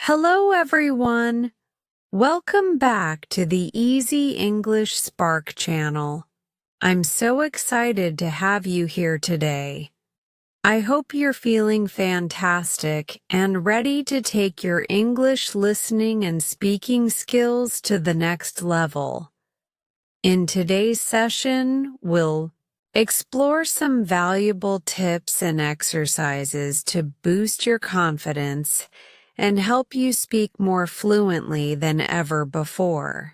Hello, everyone. Welcome back to the Easy English Spark channel. I'm so excited to have you here today. I hope you're feeling fantastic and ready to take your English listening and speaking skills to the next level. In today's session, we'll explore some valuable tips and exercises to boost your confidence and help you speak more fluently than ever before.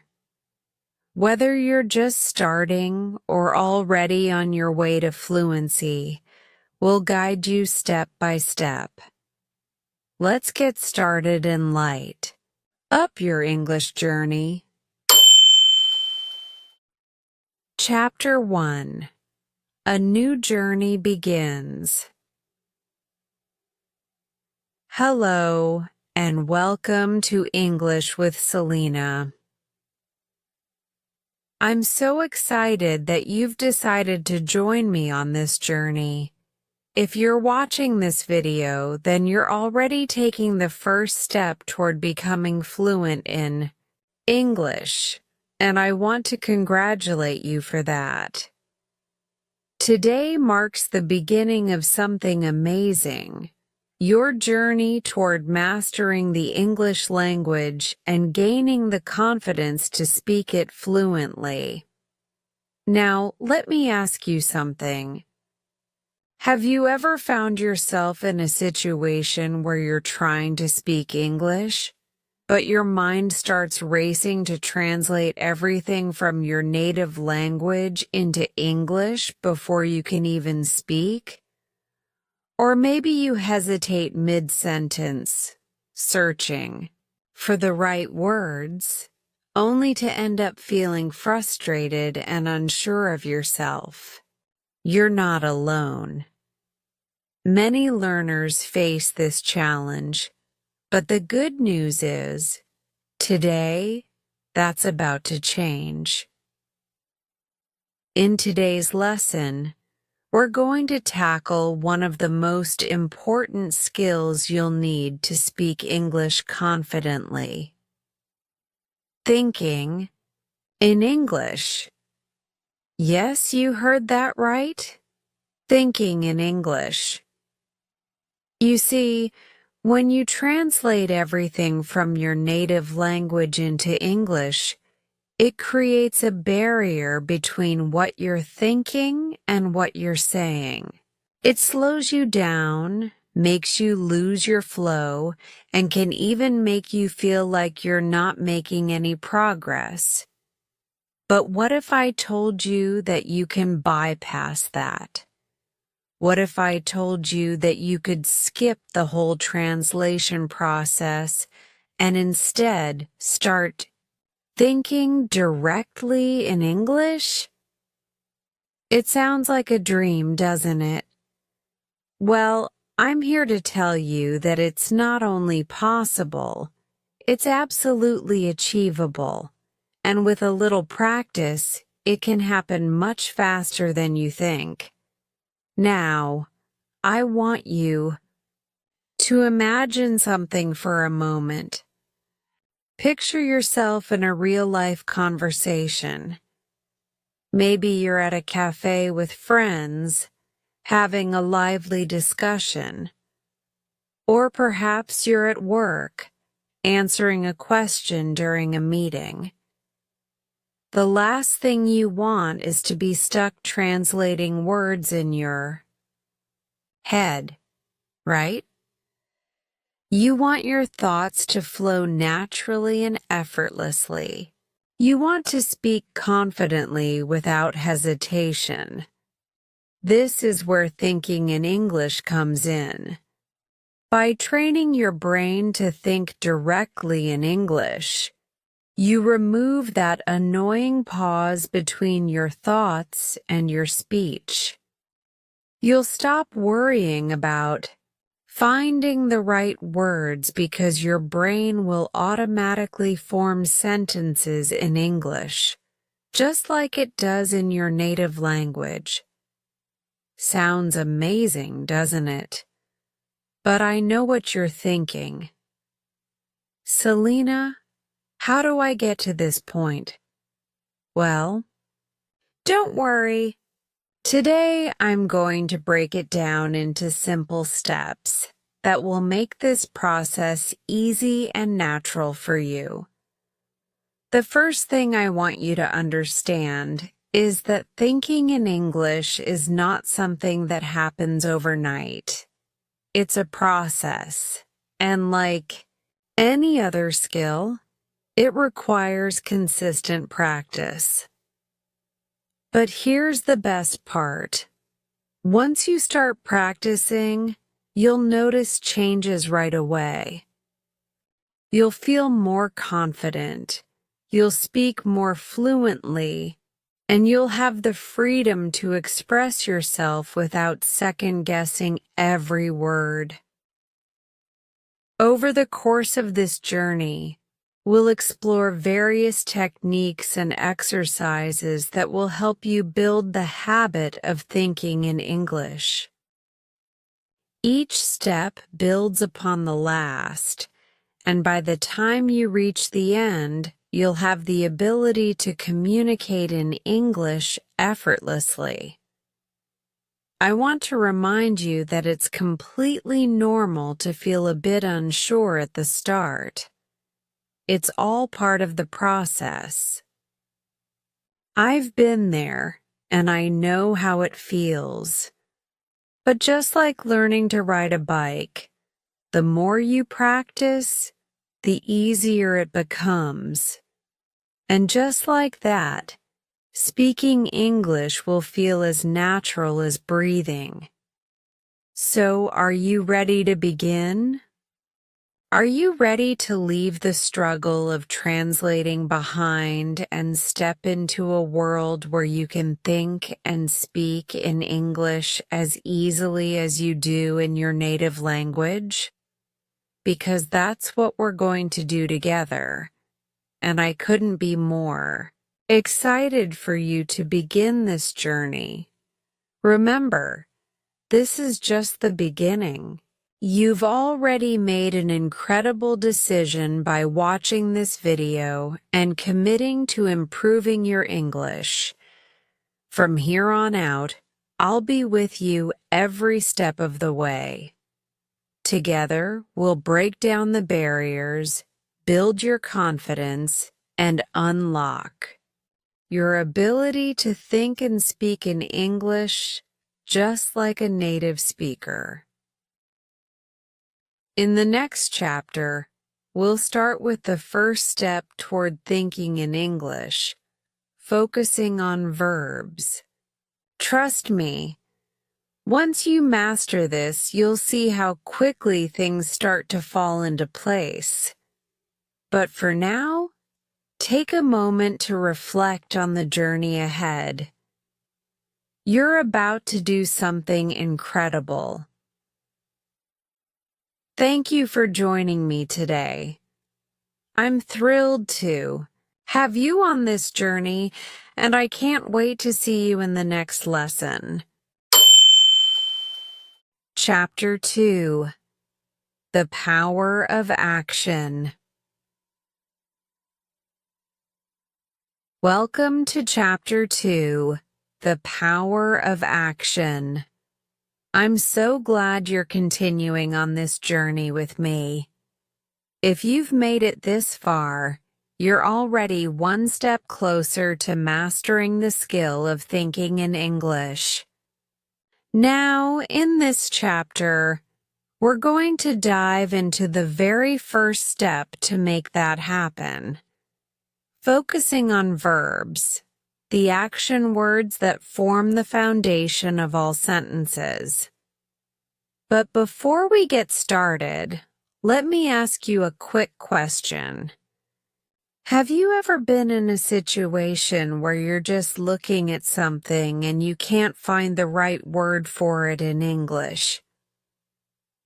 Whether you're just starting or already on your way to fluency, we'll guide you step by step. Let's get started and light up your English journey. Chapter 1. A new journey begins. Hello, and welcome to English with Selena. I'm so excited that you've decided to join me on this journey. If you're watching this video, then you're already taking the first step toward becoming fluent in English, and I want to congratulate you for that. Today marks the beginning of something amazing. Your journey toward mastering the English language and gaining the confidence to speak it fluently. Now, let me ask you something. Have you ever found yourself in a situation where you're trying to speak English, but your mind starts racing to translate everything from your native language into English before you can even speak? Or maybe you hesitate mid-sentence, searching for the right words, only to end up feeling frustrated and unsure of yourself. You're not alone. Many learners face this challenge, but the good news is, today, that's about to change. In today's lesson, we're going to tackle one of the most important skills you'll need to speak English confidently. Thinking in English. Yes, you heard that right. Thinking in English. You see, when you translate everything from your native language into English, it creates a barrier between what you're thinking and what you're saying. It slows you down, makes you lose your flow, and can even make you feel like you're not making any progress. But what if I told you that you can bypass that? What if I told you that you could skip the whole translation process and instead start thinking directly in English? It sounds like a dream, doesn't it? Well, I'm here to tell you that it's not only possible, it's absolutely achievable. And with a little practice, it can happen much faster than you think. Now, I want you to imagine something for a moment. Picture yourself in a real-life conversation. Maybe you're at a cafe with friends, having a lively discussion. Or perhaps you're at work, answering a question during a meeting. The last thing you want is to be stuck translating words in your head, right? You want your thoughts to flow naturally and effortlessly. You want to speak confidently without hesitation. This is where thinking in English comes in. By training your brain to think directly in English, you remove that annoying pause between your thoughts and your speech. You'll stop worrying about finding the right words because your brain will automatically form sentences in English, just like it does in your native language. Sounds amazing, doesn't it? But I know what you're thinking. Selena, how do I get to this point? Well, don't worry. Today I'm going to break it down into simple steps that will make this process easy and natural for you. The first thing I want you to understand is that thinking in English is not something that happens overnight. It's a process, and like any other skill, it requires consistent practice. But here's the best part. Once you start practicing, you'll notice changes right away. You'll feel more confident, you'll speak more fluently, and you'll have the freedom to express yourself without second-guessing every word. Over the course of this journey, we'll explore various techniques and exercises that will help you build the habit of thinking in English. Each step builds upon the last, and by the time you reach the end, you'll have the ability to communicate in English effortlessly. I want to remind you that it's completely normal to feel a bit unsure at the start. It's all part of the process. I've been there, and I know how it feels. But just like learning to ride a bike, the more you practice, the easier it becomes. And just like that, speaking English will feel as natural as breathing. So, are you ready to begin? Are you ready to leave the struggle of translating behind and step into a world where you can think and speak in English as easily as you do in your native language? Because that's what we're going to do together, and I couldn't be more excited for you to begin this journey. Remember, this is just the beginning. You've already made an incredible decision by watching this video and committing to improving your English. From here on out, I'll be with you every step of the way. Together, we'll break down the barriers, build your confidence, and unlock your ability to think and speak in English just like a native speaker. In the next chapter, we'll start with the first step toward thinking in English, focusing on verbs. Trust me, once you master this, you'll see how quickly things start to fall into place. But for now, take a moment to reflect on the journey ahead. You're about to do something incredible. Thank you for joining me today. I'm thrilled to have you on this journey, and I can't wait to see you in the next lesson. Chapter 2: The Power of Action. Welcome to Chapter 2: The Power of Action. I'm so glad you're continuing on this journey with me. If you've made it this far, you're already one step closer to mastering the skill of thinking in English. Now, in this chapter, we're going to dive into the very first step to make that happen. Focusing on verbs, the action words that form the foundation of all sentences. But before we get started, let me ask you a quick question. Have you ever been in a situation where you're just looking at something and you can't find the right word for it in English?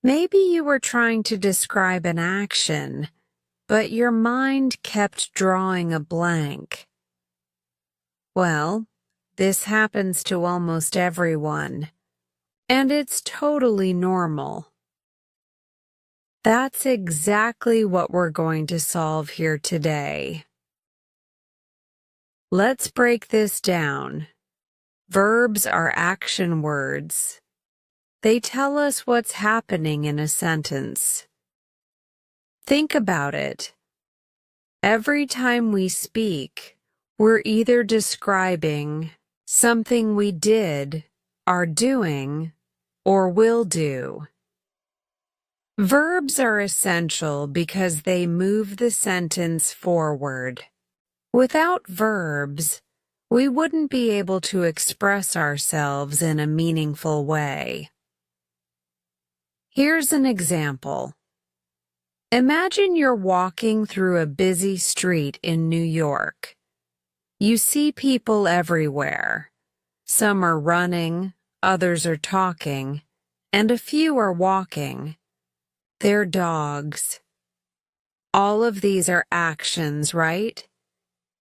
Maybe you were trying to describe an action, but your mind kept drawing a blank. Well, this happens to almost everyone, and it's totally normal. That's exactly what we're going to solve here today. Let's break this down. Verbs are action words. They tell us what's happening in a sentence. Think about it. Every time we speak, we're either describing something we did, are doing, or will do. Verbs are essential because they move the sentence forward. Without verbs, we wouldn't be able to express ourselves in a meaningful way. Here's an example. Imagine you're walking through a busy street in New York. You see people everywhere. Some are running, others are talking, and a few are walking. They're dogs. All of these are actions, right?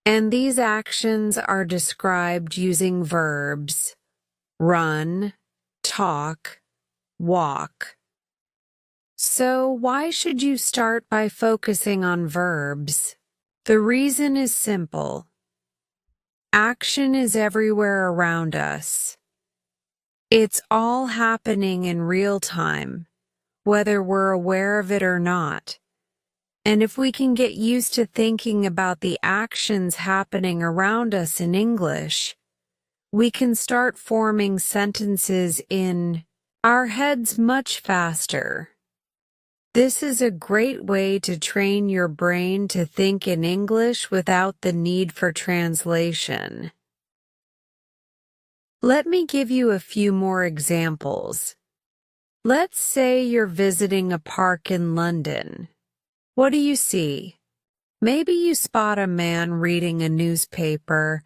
And these actions are described using verbs: run, talk, walk. So why should you start by focusing on verbs? The reason is simple. Action is everywhere around us. It's all happening in real time, whether we're aware of it or not. And if we can get used to thinking about the actions happening around us in English, we can start forming sentences in our heads much faster. This is a great way to train your brain to think in English without the need for translation. Let me give you a few more examples. Let's say you're visiting a park in London. What do you see? Maybe you spot a man reading a newspaper,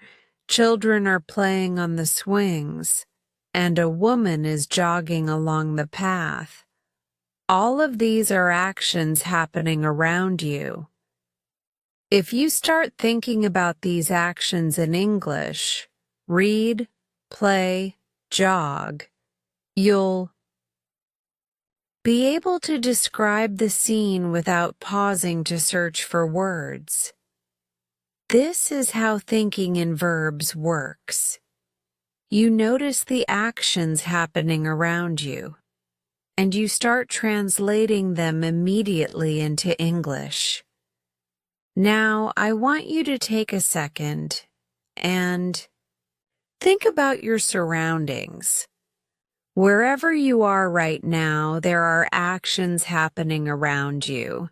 children are playing on the swings, and a woman is jogging along the path. All of these are actions happening around you. If you start thinking about these actions in English, read, play, jog, you'll be able to describe the scene without pausing to search for words. This is how thinking in verbs works. You notice the actions happening around you, and you start translating them immediately into English. Now, I want you to take a second and think about your surroundings. Wherever you are right now, there are actions happening around you.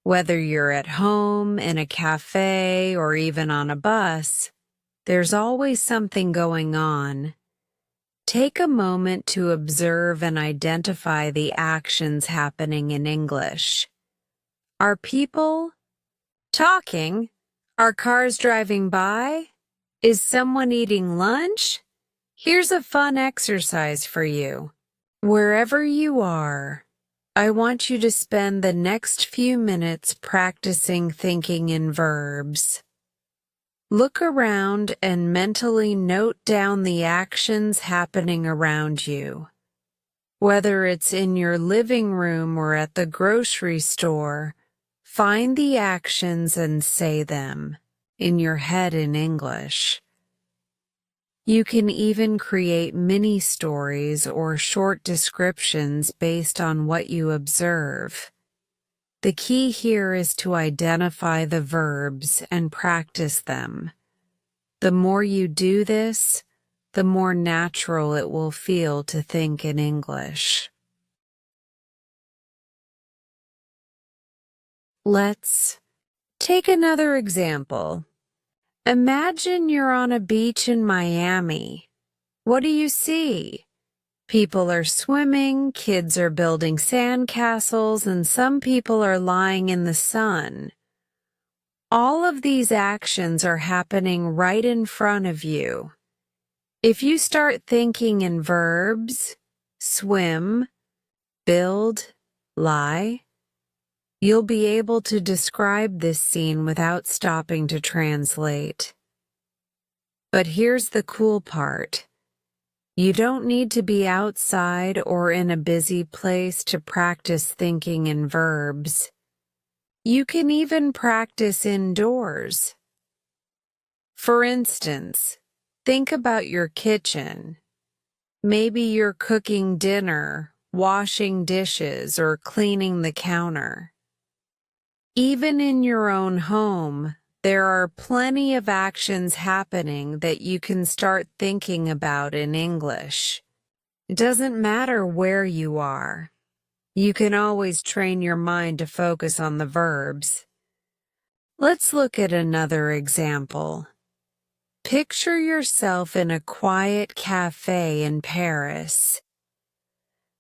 Whether you're at home, in a cafe, or even on a bus, there's always something going on. Take a moment to observe and identify the actions happening in English. Are people talking? Are cars driving by? Is someone eating lunch? Here's a fun exercise for you. Wherever you are, I want you to spend the next few minutes practicing thinking in verbs. Look around and mentally note down the actions happening around you. Whether it's in your living room or at the grocery store, find the actions and say them in your head in English. You can even create mini stories or short descriptions based on what you observe. The key here is to identify the verbs and practice them. The more you do this, the more natural it will feel to think in English. Let's take another example. Imagine you're on a beach in Miami. What do you see? People are swimming, kids are building sandcastles, and some people are lying in the sun. All of these actions are happening right in front of you. If you start thinking in verbs, swim, build, lie, you'll be able to describe this scene without stopping to translate. But here's the cool part. You don't need to be outside or in a busy place to practice thinking in verbs. You can even practice indoors. For instance, think about your kitchen. Maybe you're cooking dinner, washing dishes, or cleaning the counter. Even in your own home, there are plenty of actions happening that you can start thinking about in English. It doesn't matter where you are. You can always train your mind to focus on the verbs. Let's look at another example. Picture yourself in a quiet cafe in Paris.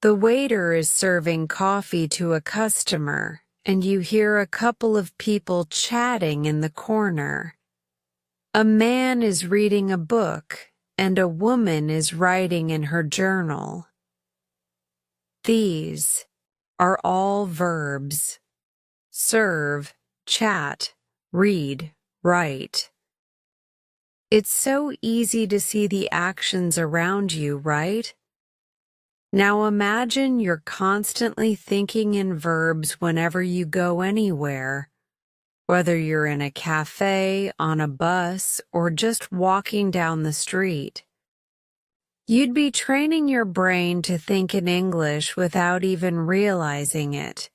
The waiter is serving coffee to a customer, and you hear a couple of people chatting in the corner. A man is reading a book, and a woman is writing in her journal. These are all verbs: serve, chat, read, write. It's so easy to see the actions around you, right? Now imagine you're constantly thinking in verbs whenever you go anywhere, whether you're in a cafe, on a bus, or just walking down the street. You'd be training your brain to think in English without even realizing it.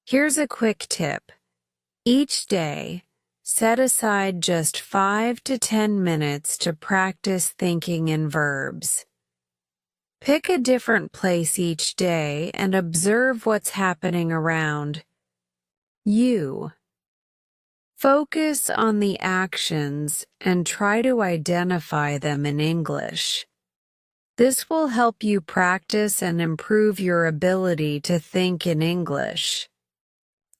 Here's a quick tip. Each day, set aside just 5 to 10 minutes to practice thinking in verbs. Pick a different place each day and observe what's happening around you. Focus on the actions and try to identify them in English. This will help you practice and improve your ability to think in English.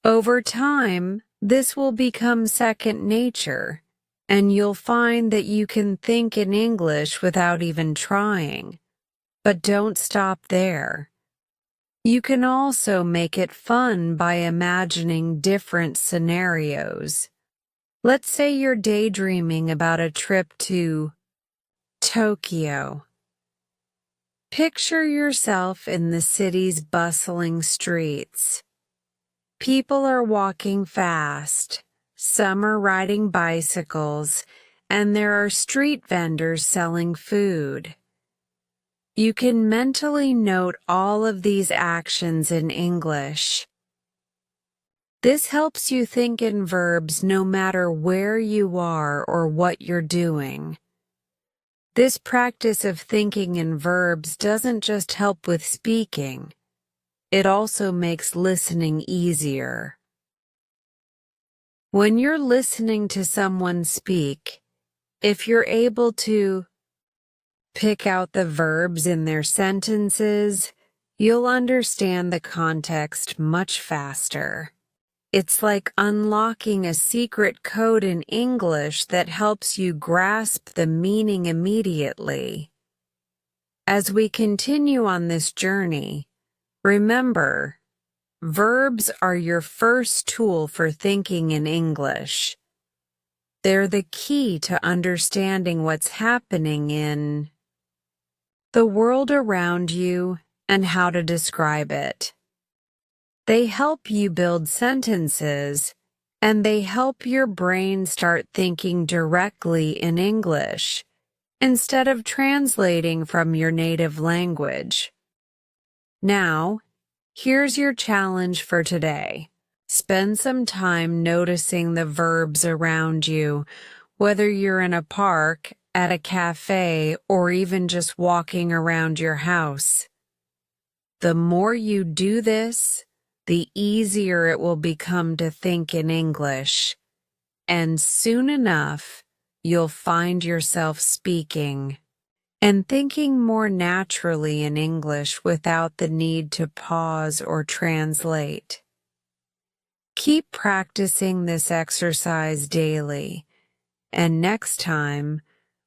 Over time, this will become second nature, and you'll find that you can think in English without even trying. But don't stop there. You can also make it fun by imagining different scenarios. Let's say you're daydreaming about a trip to Tokyo. Picture yourself in the city's bustling streets. People are walking fast, some are riding bicycles, and there are street vendors selling food. You can mentally note all of these actions in English. This helps you think in verbs no matter where you are or what you're doing. This practice of thinking in verbs doesn't just help with speaking. It also makes listening easier. When you're listening to someone speak, if you're able to pick out the verbs in their sentences, you'll understand the context much faster. It's like unlocking a secret code in English that helps you grasp the meaning immediately. As we continue on this journey, remember, verbs are your first tool for thinking in English. They're the key to understanding what's happening in the world around you and how to describe it. They help you build sentences, and they help your brain start thinking directly in English, instead of translating from your native language. Now, here's your challenge for today. Spend some time noticing the verbs around you, whether you're in a park, at a cafe, or even just walking around your house. The more you do this, the easier it will become to think in English, and soon enough, you'll find yourself speaking and thinking more naturally in English without the need to pause or translate. Keep practicing this exercise daily, and next time,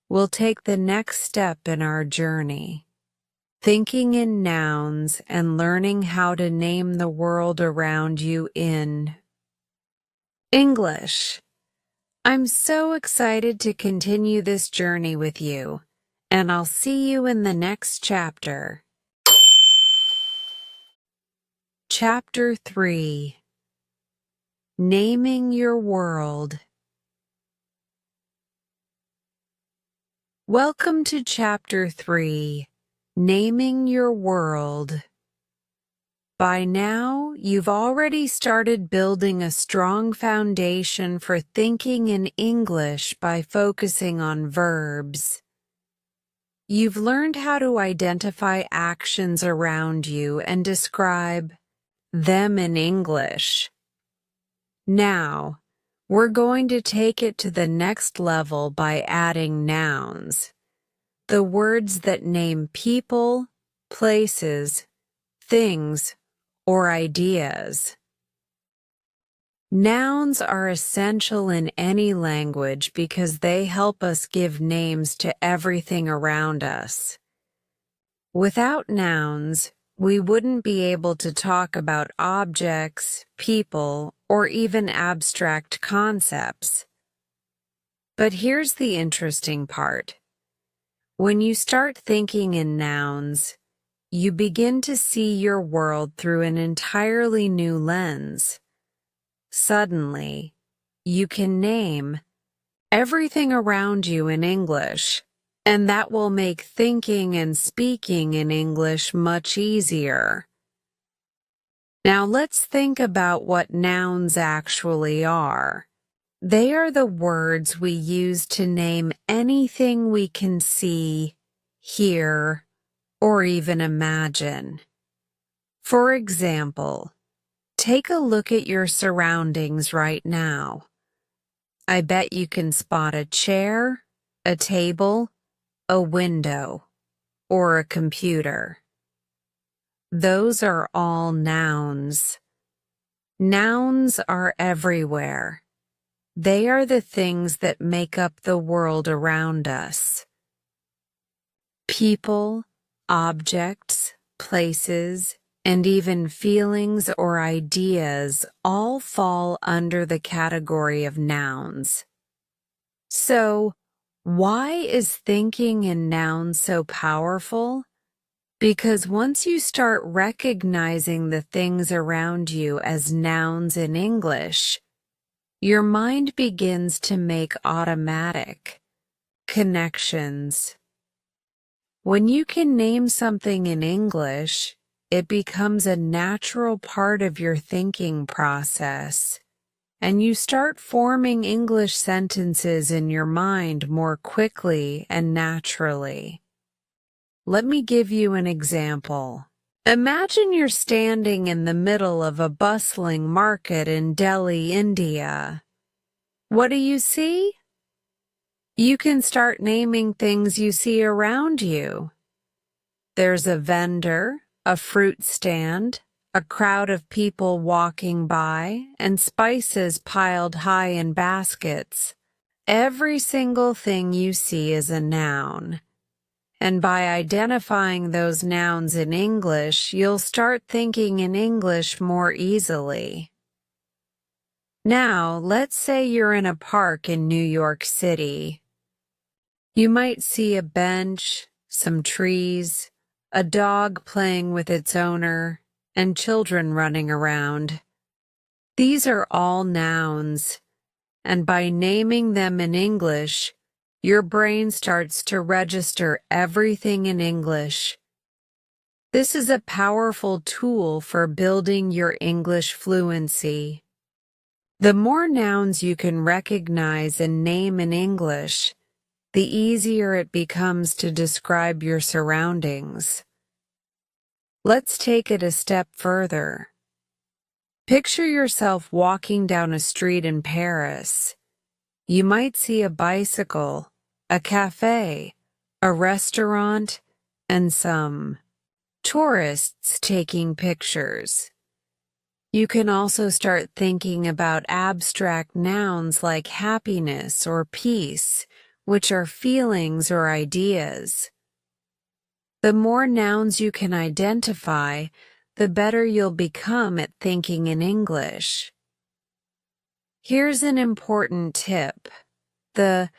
we'll take the next step in our journey. Thinking in nouns and learning how to name the world around you in English. I'm so excited to continue this journey with you, and I'll see you in the next chapter. Chapter 3. Naming Your World. Welcome to Chapter 3, Naming Your World. By now, you've already started building a strong foundation for thinking in English by focusing on verbs. You've learned how to identify actions around you and describe them in English. Now, we're going to take it to the next level by adding nouns, the words that name people, places, things, or ideas. Nouns are essential in any language because they help us give names to everything around us. Without nouns, we wouldn't be able to talk about objects, people, or even abstract concepts. But here's the interesting part. When you start thinking in nouns, you begin to see your world through an entirely new lens. Suddenly, you can name everything around you in English, and that will make thinking and speaking in English much easier. Now let's think about what nouns actually are. They are the words we use to name anything we can see, hear, or even imagine. For example, take a look at your surroundings right now. I bet you can spot a chair, a table, a window, or a computer. Those are all nouns. Nouns are everywhere. They are the things that make up the world around us. People, objects, places, and even feelings or ideas all fall under the category of nouns. So, why is thinking in nouns so powerful? Because once you start recognizing the things around you as nouns in English, your mind begins to make automatic connections. When you can name something in English, it becomes a natural part of your thinking process, and you start forming English sentences in your mind more quickly and naturally. Let me give you an example. Imagine you're standing in the middle of a bustling market in Delhi, India. What do you see? You can start naming things you see around you. There's a vendor, a fruit stand, a crowd of people walking by, and spices piled high in baskets. Every single thing you see is a noun. And by identifying those nouns in English, you'll start thinking in English more easily. Now, let's say you're in a park in New York City. You might see a bench, some trees, a dog playing with its owner, and children running around. These are all nouns, and by naming them in English, your brain starts to register everything in English. This is a powerful tool for building your English fluency. The more nouns you can recognize and name in English, the easier it becomes to describe your surroundings. Let's take it a step further. Picture yourself walking down a street in Paris. You might see a bicycle, a cafe, a restaurant, and some tourists taking pictures. You can also start thinking about abstract nouns like happiness or peace, which are feelings or ideas. The more nouns you can identify, the better you'll become at thinking in English. Here's an important tip. The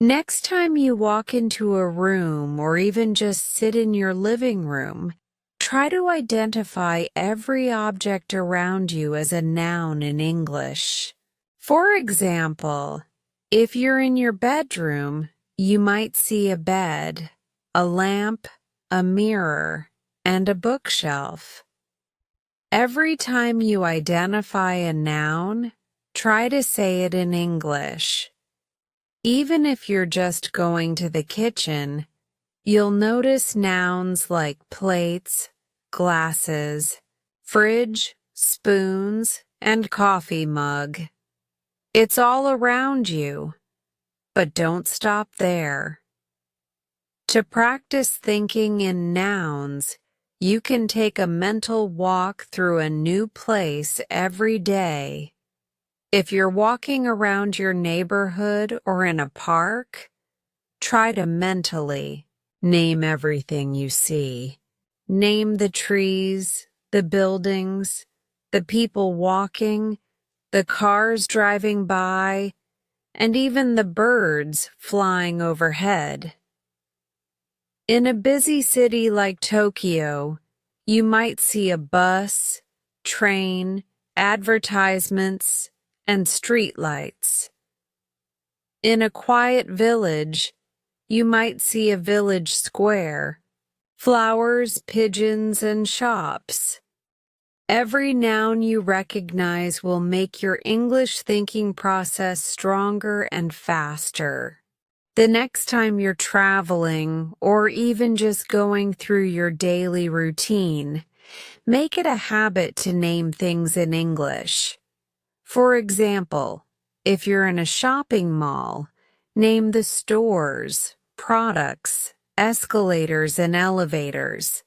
Next time you walk into a room or even just sit in your living room, try to identify every object around you as a noun in English. For example, if you're in your bedroom, you might see a bed, a lamp, a mirror, and a bookshelf. Every time you identify a noun, try to say it in English. Even if you're just going to the kitchen, you'll notice nouns like plates, glasses, fridge, spoons, and coffee mug. It's all around you, but don't stop there. To practice thinking in nouns, you can take a mental walk through a new place every day. If you're walking around your neighborhood or in a park, try to mentally name everything you see. Name the trees, the buildings, the people walking, the cars driving by, and even the birds flying overhead. In a busy city like Tokyo, you might see a bus, train, advertisements, and streetlights. In a quiet village, you might see a village square, flowers, pigeons, and shops. Every noun you recognize will make your English thinking process stronger and faster. The next time you're traveling or even just going through your daily routine, make it a habit to name things in English. For example, if you're in a shopping mall, name the stores, products, escalators, and elevators.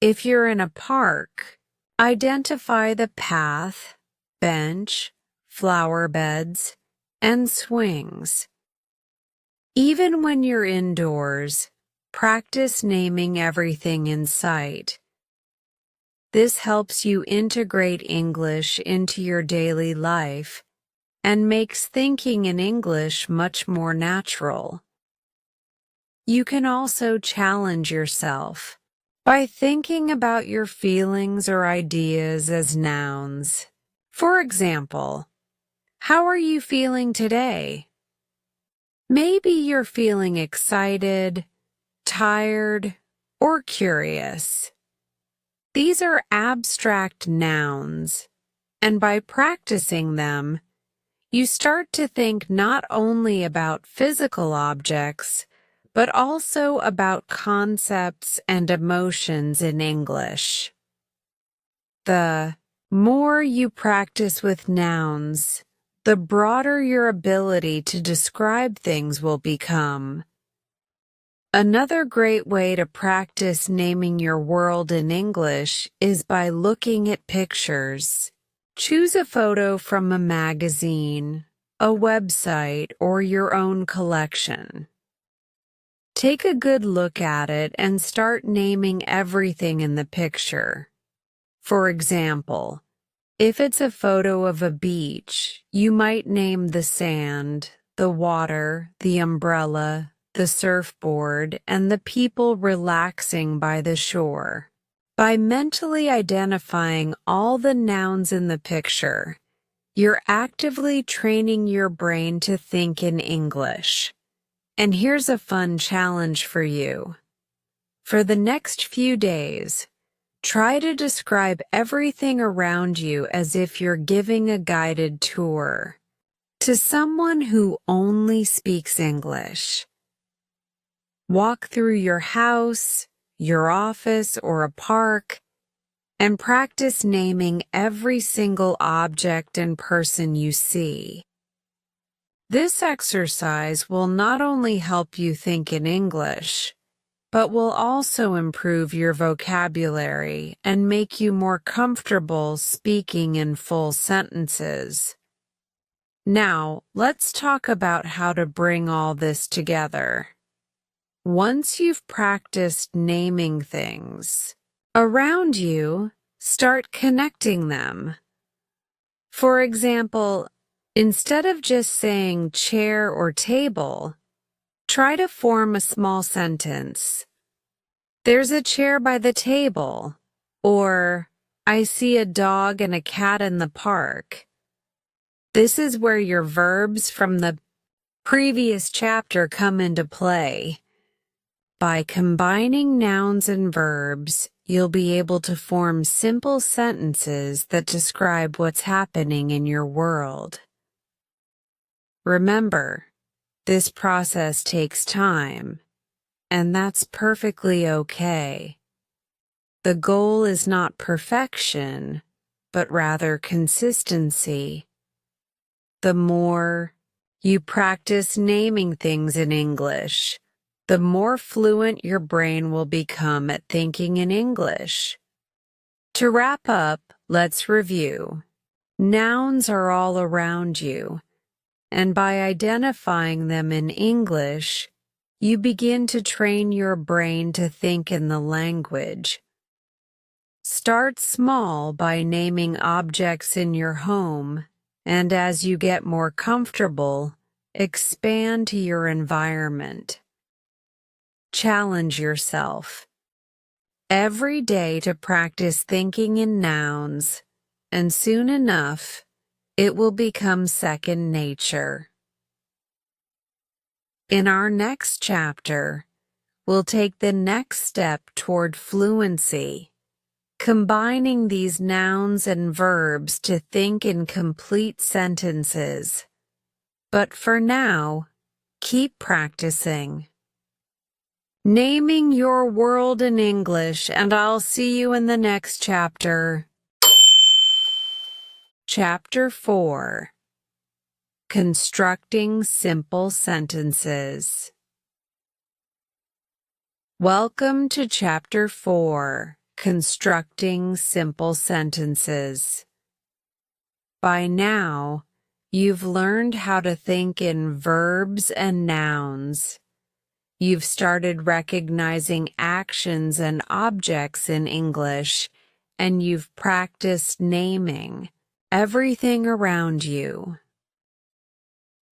If you're in a park, identify the path, bench, flower beds, and swings. Even when you're indoors, practice naming everything in sight. This helps you integrate English into your daily life and makes thinking in English much more natural. You can also challenge yourself by thinking about your feelings or ideas as nouns. For example, how are you feeling today? Maybe you're feeling excited, tired, or curious. These are abstract nouns, and by practicing them, you start to think not only about physical objects, but also about concepts and emotions in English. The more you practice with nouns, the broader your ability to describe things will become. Another great way to practice naming your world in English is by looking at pictures. Choose a photo from a magazine, a website, or your own collection. Take a good look at it and start naming everything in the picture. For example, if it's a photo of a beach, you might name the sand, the water, the umbrella, the surfboard, and the people relaxing by the shore. By mentally identifying all the nouns in the picture, you're actively training your brain to think in English. And here's a fun challenge for you. For the next few days, try to describe everything around you as if you're giving a guided tour to someone who only speaks English. Walk through your house, your office, or a park, and practice naming every single object and person you see. This exercise will not only help you think in English, but will also improve your vocabulary and make you more comfortable speaking in full sentences. Now, let's talk about how to bring all this together. Once you've practiced naming things around you, start connecting them. For example, instead of just saying chair or table, Try to form a small sentence. There's a chair by the table. Or, I see a dog and a cat in the park. This is where your verbs from the previous chapter come into play. By combining nouns and verbs, you'll be able to form simple sentences that describe what's happening in your world. Remember, this process takes time, and that's perfectly okay. The goal is not perfection, but rather consistency. The more you practice naming things in English, the more fluent your brain will become at thinking in English. To wrap up, let's review. Nouns are all around you, and by identifying them in English, you begin to train your brain to think in the language. Start small by naming objects in your home, and as you get more comfortable, expand to your environment. Challenge yourself every day to practice thinking in nouns, and soon enough, it will become second nature. In our next chapter, we'll take the next step toward fluency, combining these nouns and verbs to think in complete sentences. But for now, keep practicing. Naming your world in English, and I'll see you in the next chapter. Chapter 4. Constructing Simple Sentences. Welcome to Chapter 4, Constructing Simple Sentences. By now, you've learned how to think in verbs and nouns. You've started recognizing actions and objects in English, and you've practiced naming everything around you.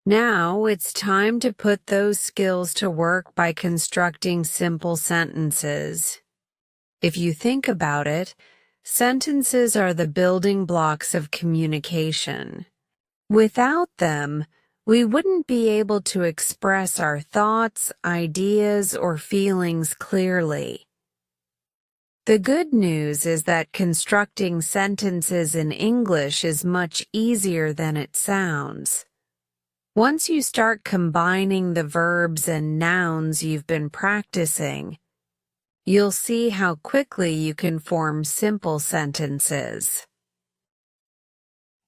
Now it's time to put those skills to work by constructing simple sentences. If you think about it, sentences are the building blocks of communication. Without them, we wouldn't be able to express our thoughts, ideas, or feelings clearly. The good news is that constructing sentences in English is much easier than it sounds. Once you start combining the verbs and nouns you've been practicing, you'll see how quickly you can form simple sentences.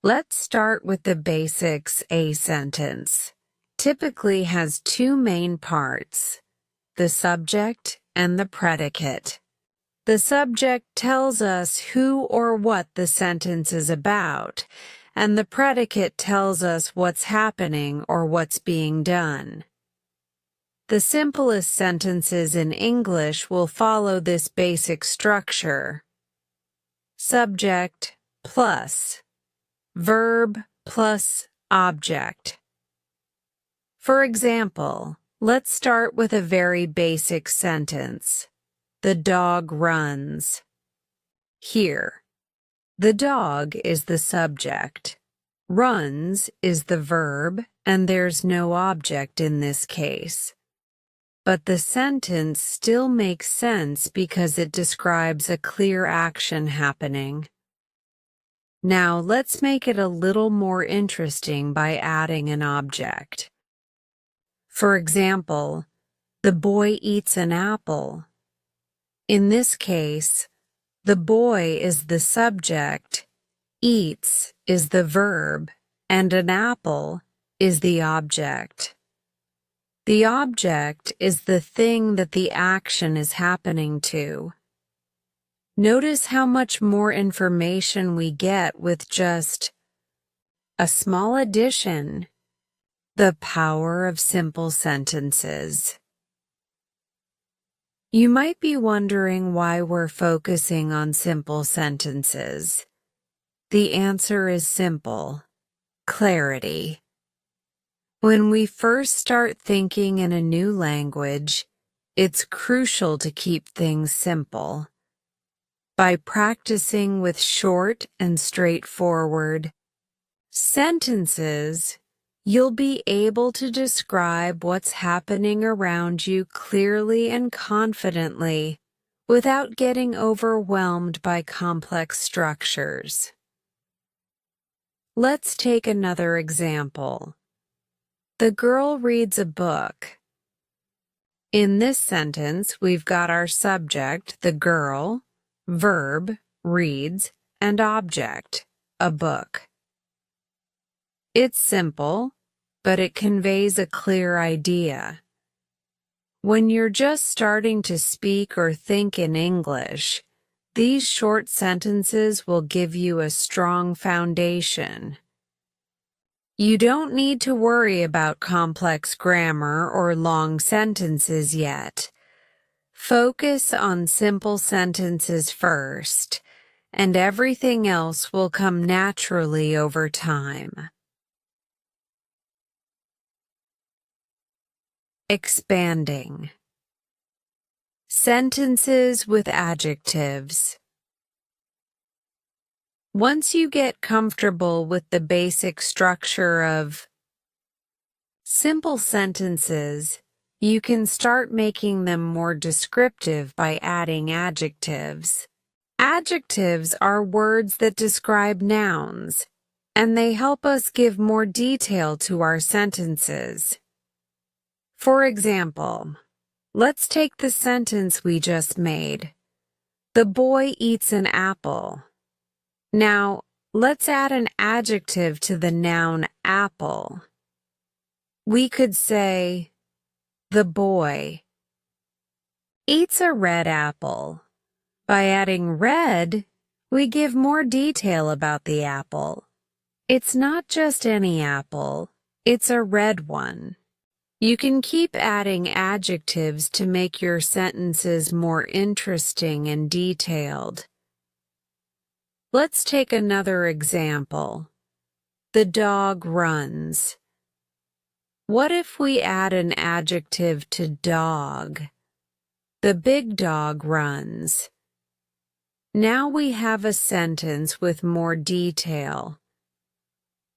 Let's start with the basics. A sentence typically has two main parts, the subject and the predicate. The subject tells us who or what the sentence is about, and the predicate tells us what's happening or what's being done. The simplest sentences in English will follow this basic structure. Subject plus verb plus object. For example, let's start with a very basic sentence. The dog runs. Here, the dog is the subject. Runs is the verb, and there's no object in this case. But the sentence still makes sense because it describes a clear action happening. Now let's make it a little more interesting by adding an object. For example, the boy eats an apple. In this case, the boy is the subject, eats is the verb, and an apple is the object. The object is the thing that the action is happening to. Notice how much more information we get with just a small addition. The power of simple sentences. You might be wondering why we're focusing on simple sentences. The answer is simple: clarity. When we first start thinking in a new language, it's crucial to keep things simple. By practicing with short and straightforward sentences, you'll be able to describe what's happening around you clearly and confidently without getting overwhelmed by complex structures. Let's take another example. The girl reads a book. In this sentence, we've got our subject, the girl, verb, reads, and object, a book. It's simple, but it conveys a clear idea. When you're just starting to speak or think in English, these short sentences will give you a strong foundation. You don't need to worry about complex grammar or long sentences yet. Focus on simple sentences first, and everything else will come naturally over time. Expanding. Sentences with adjectives. Once you get comfortable with the basic structure of simple sentences, you can start making them more descriptive by adding adjectives. Adjectives are words that describe nouns, and they help us give more detail to our sentences. For example, let's take the sentence we just made. The boy eats an apple. Now, let's add an adjective to the noun apple. We could say, the boy eats a red apple. By adding red, we give more detail about the apple. It's not just any apple, it's a red one. You can keep adding adjectives to make your sentences more interesting and detailed. Let's take another example. The dog runs. What if we add an adjective to dog? The big dog runs. Now we have a sentence with more detail.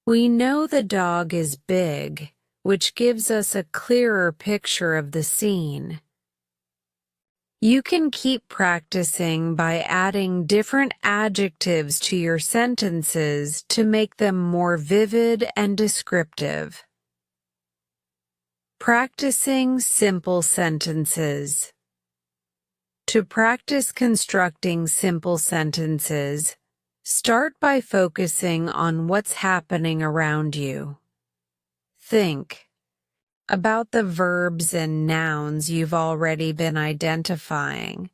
We know the dog is big, which gives us a clearer picture of the scene. You can keep practicing by adding different adjectives to your sentences to make them more vivid and descriptive. Practicing simple sentences. To practice constructing simple sentences, start by focusing on what's happening around you. Think about the verbs and nouns you've already been identifying.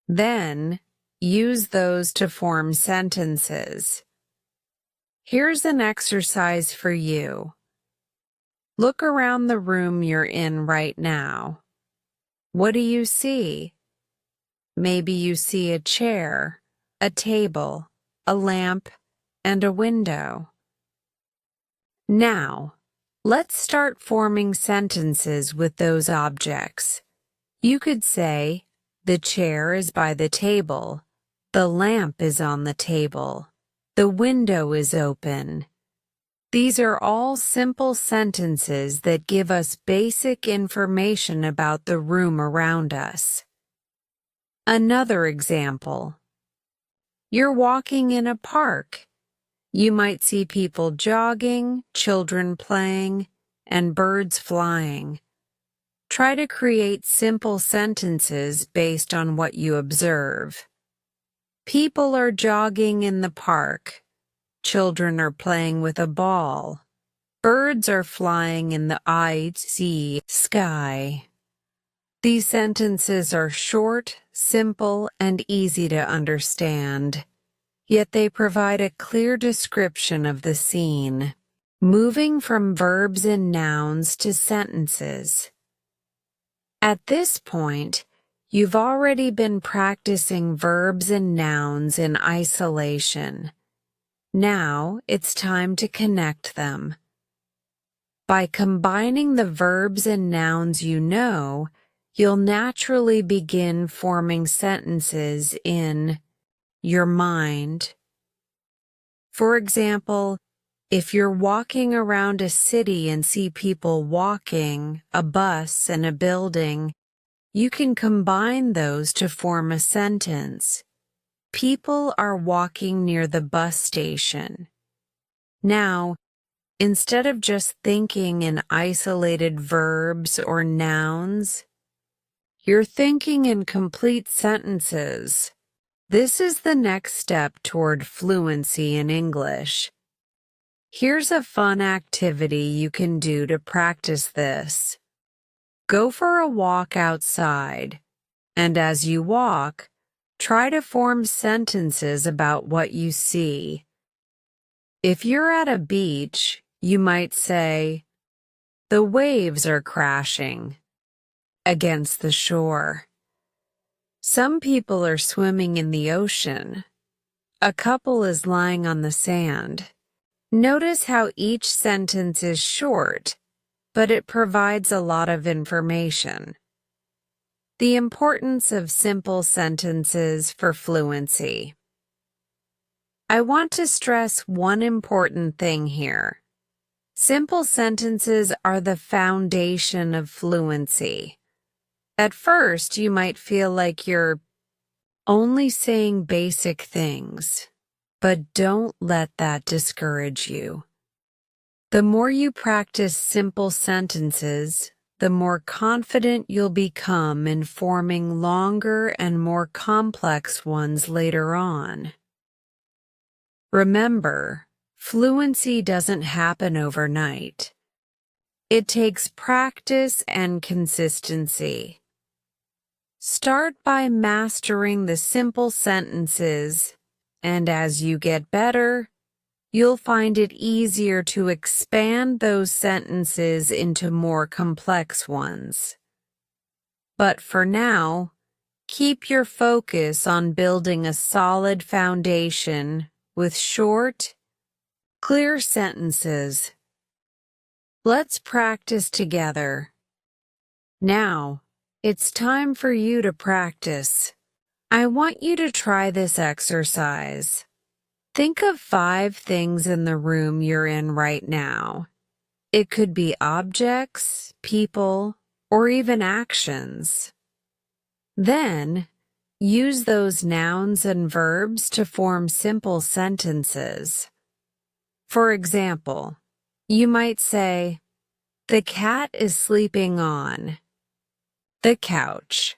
Then, use those to form sentences. Here's an exercise for you. Look around the room you're in right now. What do you see? Maybe you see a chair, a table, a lamp, and a window. Now, let's start forming sentences with those objects. You could say, the chair is by the table, the lamp is on the table, the window is open. These are all simple sentences that give us basic information about the room around us. Another example. You're walking in a park. You might see people jogging, children playing, and birds flying. Try to create simple sentences based on what you observe. People are jogging in the park. Children are playing with a ball. Birds are flying in the icy sky. These sentences are short, simple, and easy to understand. Yet they provide a clear description of the scene. Moving from verbs and nouns to sentences. At this point, you've already been practicing verbs and nouns in isolation. Now it's time to connect them. By combining the verbs and nouns you know, you'll naturally begin forming sentences in your mind. For example, if you're walking around a city and see people walking, a bus, and a building, you can combine those to form a sentence. People are walking near the bus station. Now, instead of just thinking in isolated verbs or nouns, you're thinking in complete sentences. This is the next step toward fluency in English. Here's a fun activity you can do to practice this. Go for a walk outside, and as you walk, try to form sentences about what you see. If you're at a beach, you might say, "The waves are crashing against the shore." Some people are swimming in the ocean. A couple is lying on the sand. Notice how each sentence is short, but it provides a lot of information. The importance of simple sentences for fluency. I want to stress one important thing here. Simple sentences are the foundation of fluency. At first, you might feel like you're only saying basic things, but don't let that discourage you. The more you practice simple sentences, the more confident you'll become in forming longer and more complex ones later on. Remember, fluency doesn't happen overnight. It takes practice and consistency. Start by mastering the simple sentences, and as you get better, you'll find it easier to expand those sentences into more complex ones. But for now, keep your focus on building a solid foundation with short, clear sentences. Let's practice together. Now, it's time for you to practice. I want you to try this exercise. Think of 5 things in the room you're in right now. It could be objects, people, or even actions. Then, use those nouns and verbs to form simple sentences. For example, you might say, "The cat is sleeping on the couch.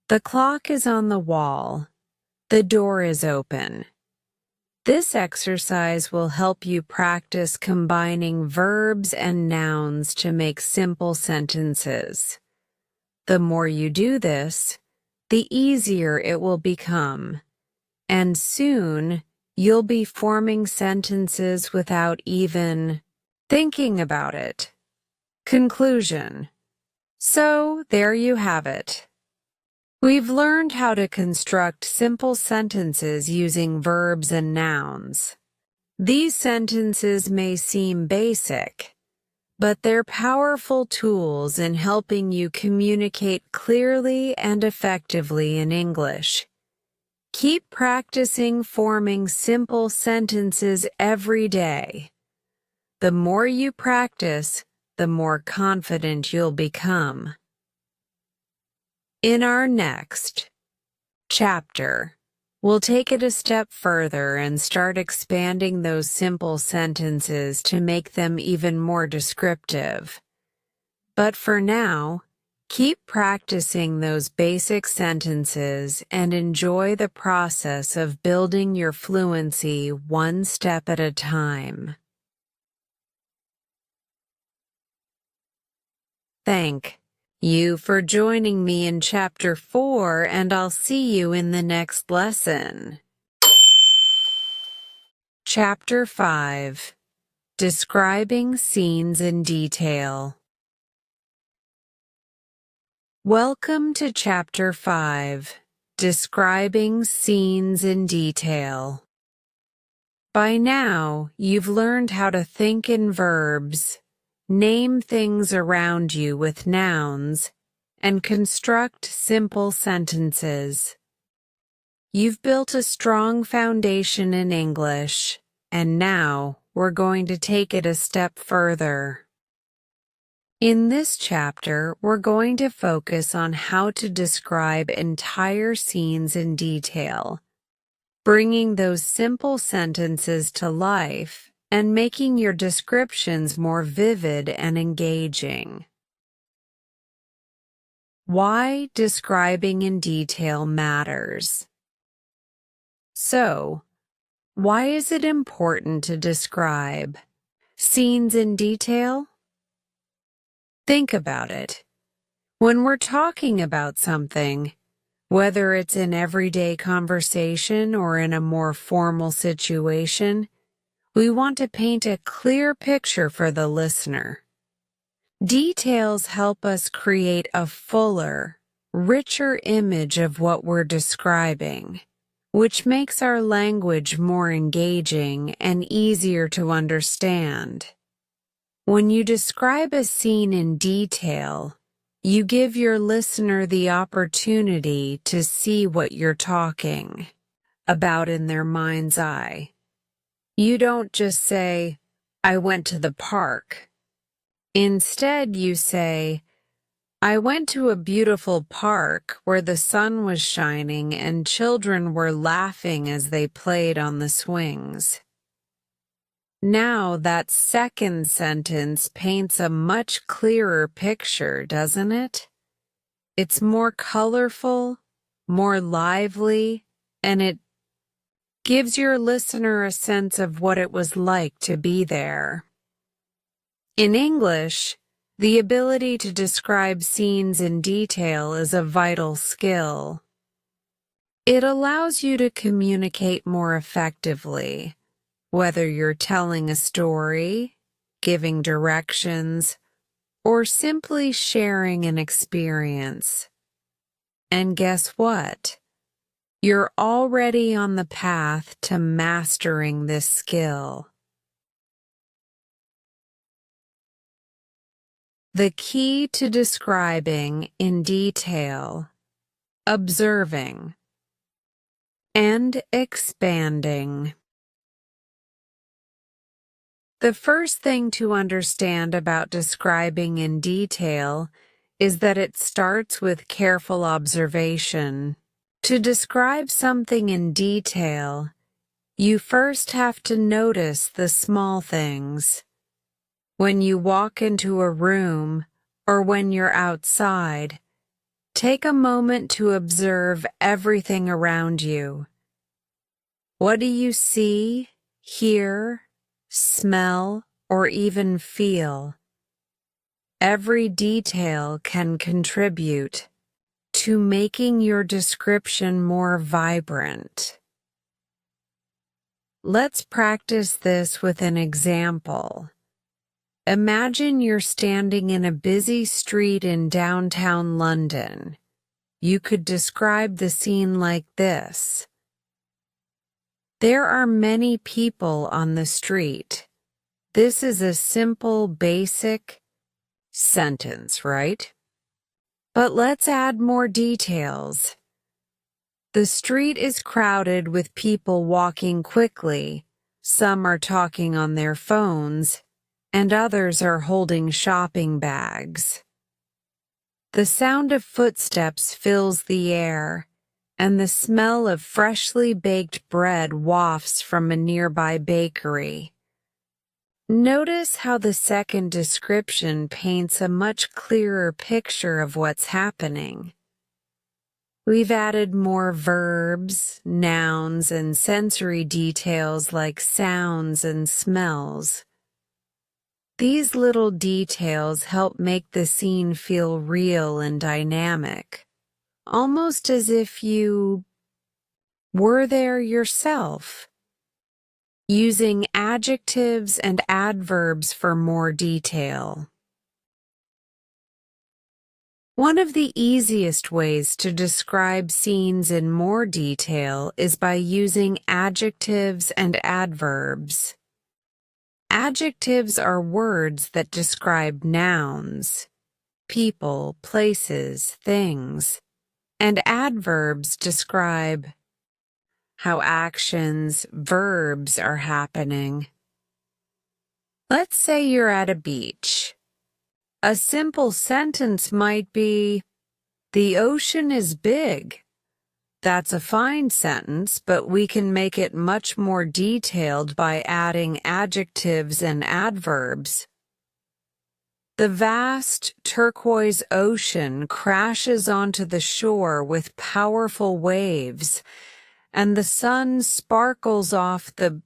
The clock is on the wall. The door is open." This exercise will help you practice combining verbs and nouns to make simple sentences. The more you do this, the easier it will become, and soon you'll be forming sentences without even thinking about it. Conclusion. So, there you have it. We've learned how to construct simple sentences using verbs and nouns. These sentences may seem basic, but they're powerful tools in helping you communicate clearly and effectively in English. Keep practicing forming simple sentences every day. The more you practice, the more confident you'll become. In our next chapter, we'll take it a step further and start expanding those simple sentences to make them even more descriptive. But for now, keep practicing those basic sentences and enjoy the process of building your fluency one step at a time. Thank you for joining me in Chapter 4, and I'll see you in the next lesson. Chapter 5. Describing Scenes in Detail. Welcome to Chapter 5. Describing Scenes in Detail. By now, you've learned how to think in verbs, name things around you with nouns, and construct simple sentences. You've built a strong foundation in English, and now we're going to take it a step further. In this chapter, we're going to focus on how to describe entire scenes in detail, bringing those simple sentences to life and making your descriptions more vivid and engaging. Why describing in detail matters. So, why is it important to describe scenes in detail? Think about it. When we're talking about something, whether it's in everyday conversation or in a more formal situation, we want to paint a clear picture for the listener. Details help us create a fuller, richer image of what we're describing, which makes our language more engaging and easier to understand. When you describe a scene in detail, you give your listener the opportunity to see what you're talking about in their mind's eye. You don't just say, "I went to the park." Instead, you say, "I went to a beautiful park where the sun was shining and children were laughing as they played on the swings." Now that second sentence paints a much clearer picture, doesn't it? It's more colorful, more lively, and it gives your listener a sense of what it was like to be there. In English, the ability to describe scenes in detail is a vital skill. It allows you to communicate more effectively, whether you're telling a story, giving directions, or simply sharing an experience. And guess what? You're already on the path to mastering this skill. The key to describing in detail: observing and expanding. The first thing to understand about describing in detail is that it starts with careful observation. To describe something in detail, you first have to notice the small things. When you walk into a room or when you're outside, take a moment to observe everything around you. What do you see, hear, smell, or even feel? Every detail can contribute to making your description more vibrant. Let's practice this with an example. Imagine you're standing in a busy street in downtown London. You could describe the scene like this. There are many people on the street. This is a simple, basic sentence, right? But let's add more details. The street is crowded with people walking quickly. Some are talking on their phones, and others are holding shopping bags. The sound of footsteps fills the air, and the smell of freshly baked bread wafts from a nearby bakery. Notice how the second description paints a much clearer picture of what's happening. We've added more verbs, nouns, and sensory details like sounds and smells. These little details help make the scene feel real and dynamic, almost as if you were there yourself. Using adjectives and adverbs for more detail. One of the easiest ways to describe scenes in more detail is by using adjectives and adverbs. Adjectives are words that describe nouns, people, places, things, and adverbs describe how actions, verbs are happening. Let's say you're at a beach. A simple sentence might be, "The ocean is big." That's a fine sentence, but we can make it much more detailed by adding adjectives and adverbs. The vast turquoise ocean crashes onto the shore with powerful waves, and the sun sparkles off the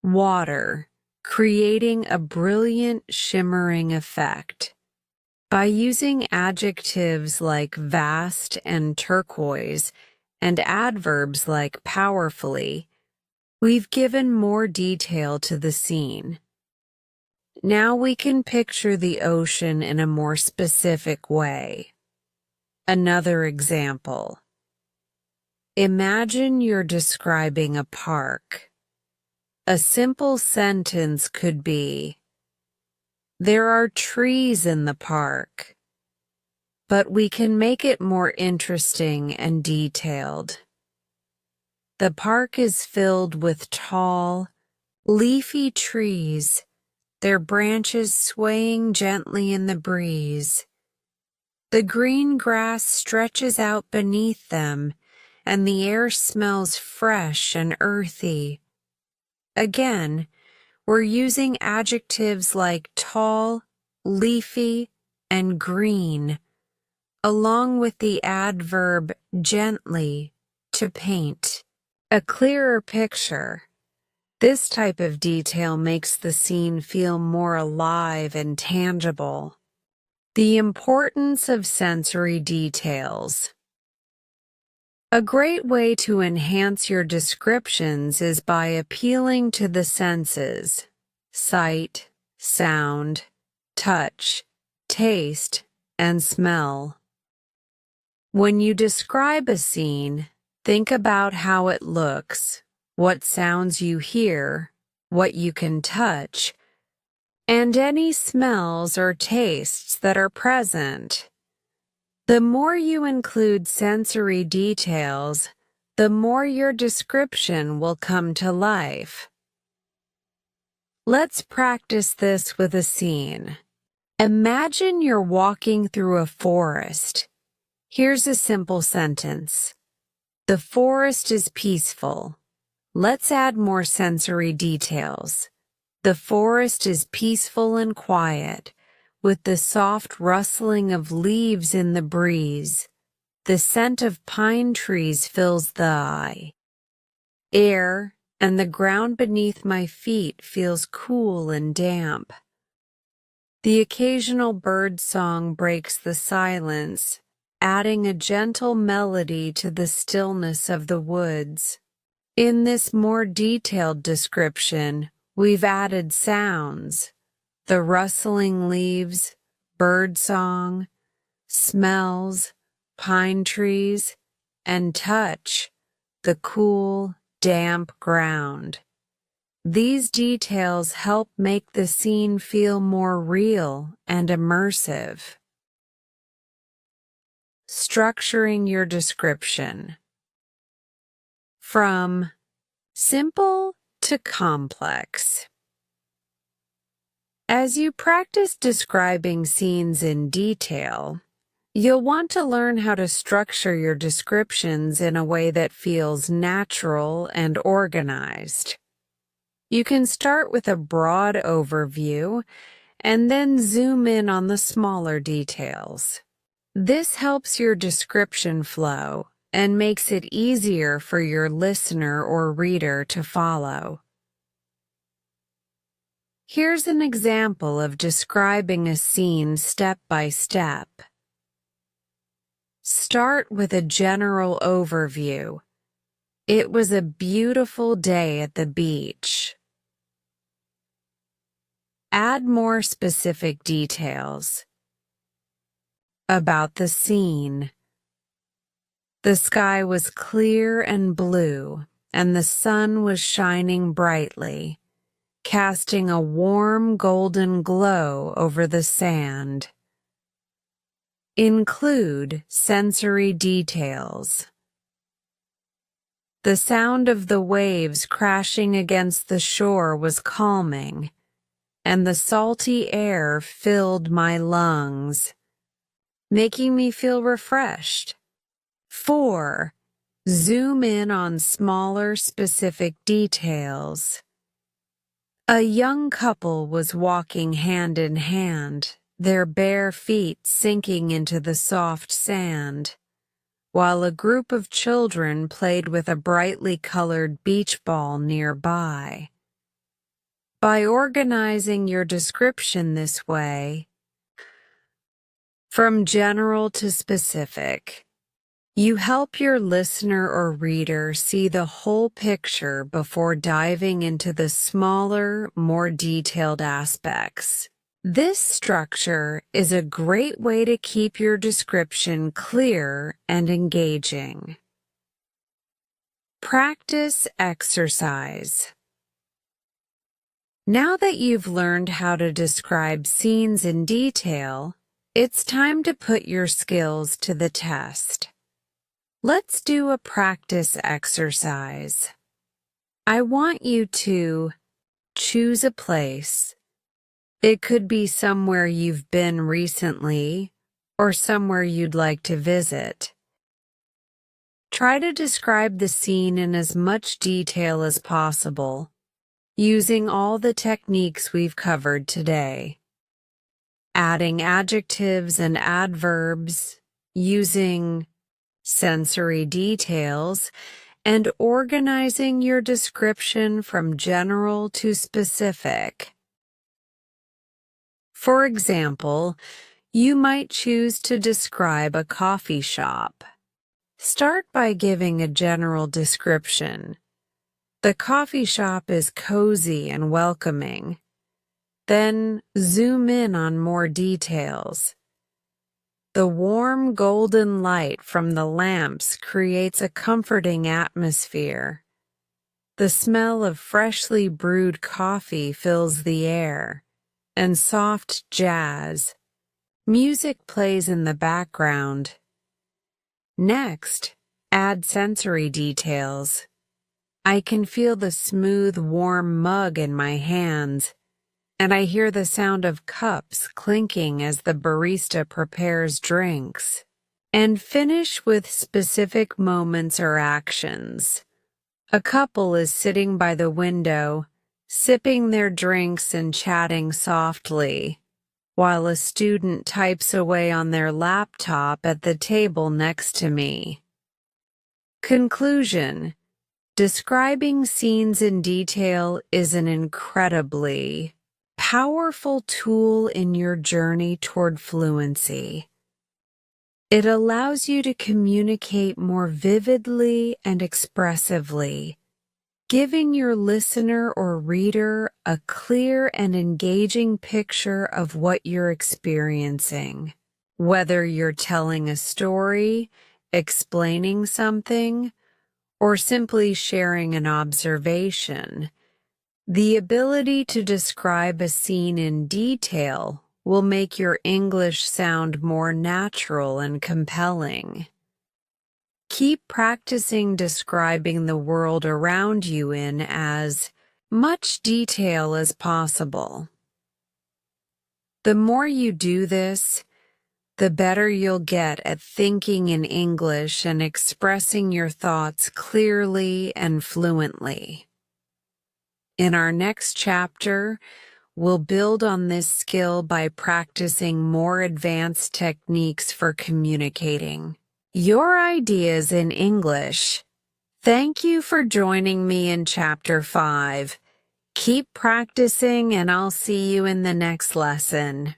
water, creating a brilliant shimmering effect. By using adjectives like vast and turquoise, and adverbs like powerfully, we've given more detail to the scene. Now we can picture the ocean in a more specific way. Another example. Imagine you're describing a park. A simple sentence could be, "There are trees in the park." But we can make it more interesting and detailed. The park is filled with tall, leafy trees, their branches swaying gently in the breeze. The green grass stretches out beneath them, and the air smells fresh and earthy. Again, we're using adjectives like tall, leafy, and green, along with the adverb gently, to paint a clearer picture. This type of detail makes the scene feel more alive and tangible. The importance of sensory details. A great way to enhance your descriptions is by appealing to the senses: sight, sound, touch, taste, and smell. When you describe a scene, think about how it looks, what sounds you hear, what you can touch, and any smells or tastes that are present. The more you include sensory details, the more your description will come to life. Let's practice this with a scene. Imagine you're walking through a forest. Here's a simple sentence. The forest is peaceful. Let's add more sensory details. The forest is peaceful and quiet, with the soft rustling of leaves in the breeze. The scent of pine trees fills the eye. Air and the ground beneath my feet feels cool and damp. The occasional bird song breaks the silence, adding a gentle melody to the stillness of the woods. In this more detailed description, we've added sounds: the rustling leaves, bird song, smells, pine trees, and touch, the cool, damp ground. These details help make the scene feel more real and immersive. Structuring your description. From simple to complex. As you practice describing scenes in detail, you'll want to learn how to structure your descriptions in a way that feels natural and organized. You can start with a broad overview and then zoom in on the smaller details. This helps your description flow and makes it easier for your listener or reader to follow. Here's an example of describing a scene step by step. Start with a general overview. It was a beautiful day at the beach. Add more specific details. About the scene. The sky was clear and blue, and the sun was shining brightly. casting a warm golden glow over the sand. Include sensory details. The sound of the waves crashing against the shore was calming, and the salty air filled my lungs, making me feel refreshed. 4. Zoom in on smaller, specific details. A young couple was walking hand in hand, their bare feet sinking into the soft sand, while a group of children played with a brightly colored beach ball nearby. By organizing your description this way, from general to specific, you help your listener or reader see the whole picture before diving into the smaller, more detailed aspects. This structure is a great way to keep your description clear and engaging. Practice exercise. Now that you've learned how to describe scenes in detail, it's time to put your skills to the test. Let's do a practice exercise. I want you to choose a place. It could be somewhere you've been recently or somewhere you'd like to visit. Try to describe the scene in as much detail as possible, using all the techniques we've covered today. Adding adjectives and adverbs, using sensory details, and organizing your description from general to specific. For example, you might choose to describe a coffee shop. Start by giving a general description. The coffee shop is cozy and welcoming. Then zoom in on more details. The warm golden light from the lamps creates a comforting atmosphere. The smell of freshly brewed coffee fills the air, and soft jazz music plays in the background. Next, add sensory details. I can feel the smooth, warm mug in my hands, and I hear the sound of cups clinking as the barista prepares drinks. And finish with specific moments or actions. A couple is sitting by the window, sipping their drinks and chatting softly, while a student types away on their laptop at the table next to me. Conclusion: describing scenes in detail is an incredibly powerful tool in your journey toward fluency. It allows you to communicate more vividly and expressively, giving your listener or reader a clear and engaging picture of what you're experiencing. Whether you're telling a story, explaining something, or simply sharing an observation, the ability to describe a scene in detail will make your English sound more natural and compelling. Keep practicing describing the world around you in as much detail as possible. The more you do this, the better you'll get at thinking in English and expressing your thoughts clearly and fluently. In our next chapter, we'll build on this skill by practicing more advanced techniques for communicating your ideas in English. Thank you for joining me in Chapter 5. Keep practicing, and I'll see you in the next lesson.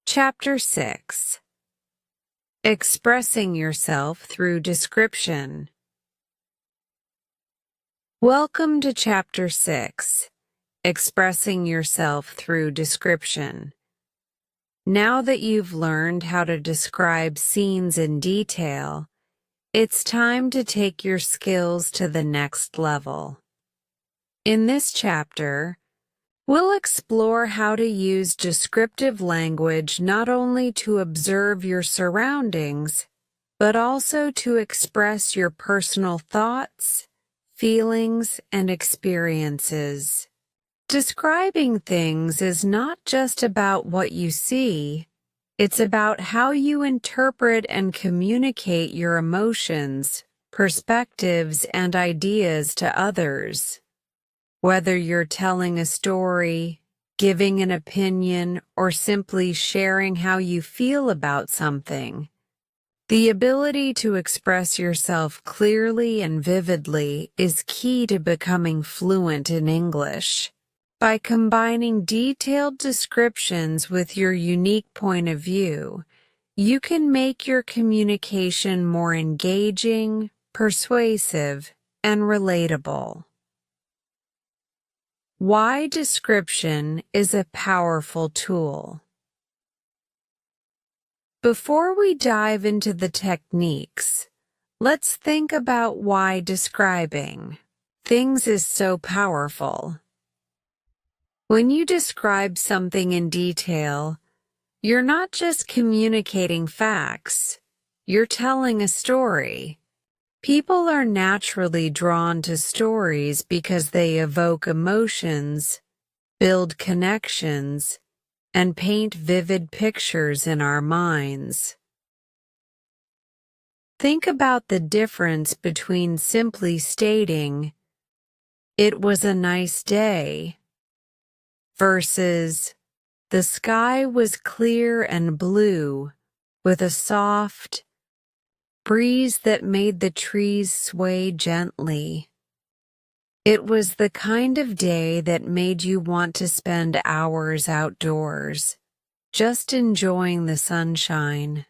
Chapter 6. Expressing yourself through description. Welcome to Chapter 6. Expressing yourself through description. Now that you've learned how to describe scenes in detail, it's time to take your skills to the next level. In this chapter, we'll explore how to use descriptive language not only to observe your surroundings, but also to express your personal thoughts, feelings, and experiences. Describing things is not just about what you see, it's about how you interpret and communicate your emotions, perspectives, and ideas to others. Whether you're telling a story, giving an opinion, or simply sharing how you feel about something, the ability to express yourself clearly and vividly is key to becoming fluent in English. By combining detailed descriptions with your unique point of view, you can make your communication more engaging, persuasive, and relatable. Why description is a powerful tool. Before we dive into the techniques, let's think about why describing things is so powerful. When you describe something in detail, you're not just communicating facts, you're telling a story. People are naturally drawn to stories because they evoke emotions, build connections, and paint vivid pictures in our minds. Think about the difference between simply stating, "It was a nice day," versus, "The sky was clear and blue, with a soft breeze that made the trees sway gently." It was the kind of day that made you want to spend hours outdoors, just enjoying the sunshine.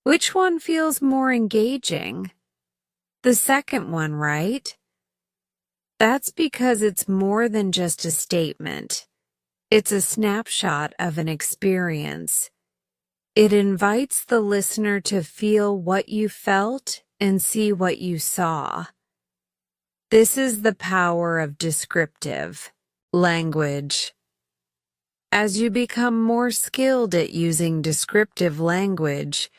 Which one feels more engaging? The second one, right? That's because it's more than just a statement. It's a snapshot of an experience. It invites the listener to feel what you felt and see what you saw. This is the power of descriptive language. As you become more skilled at using descriptive language,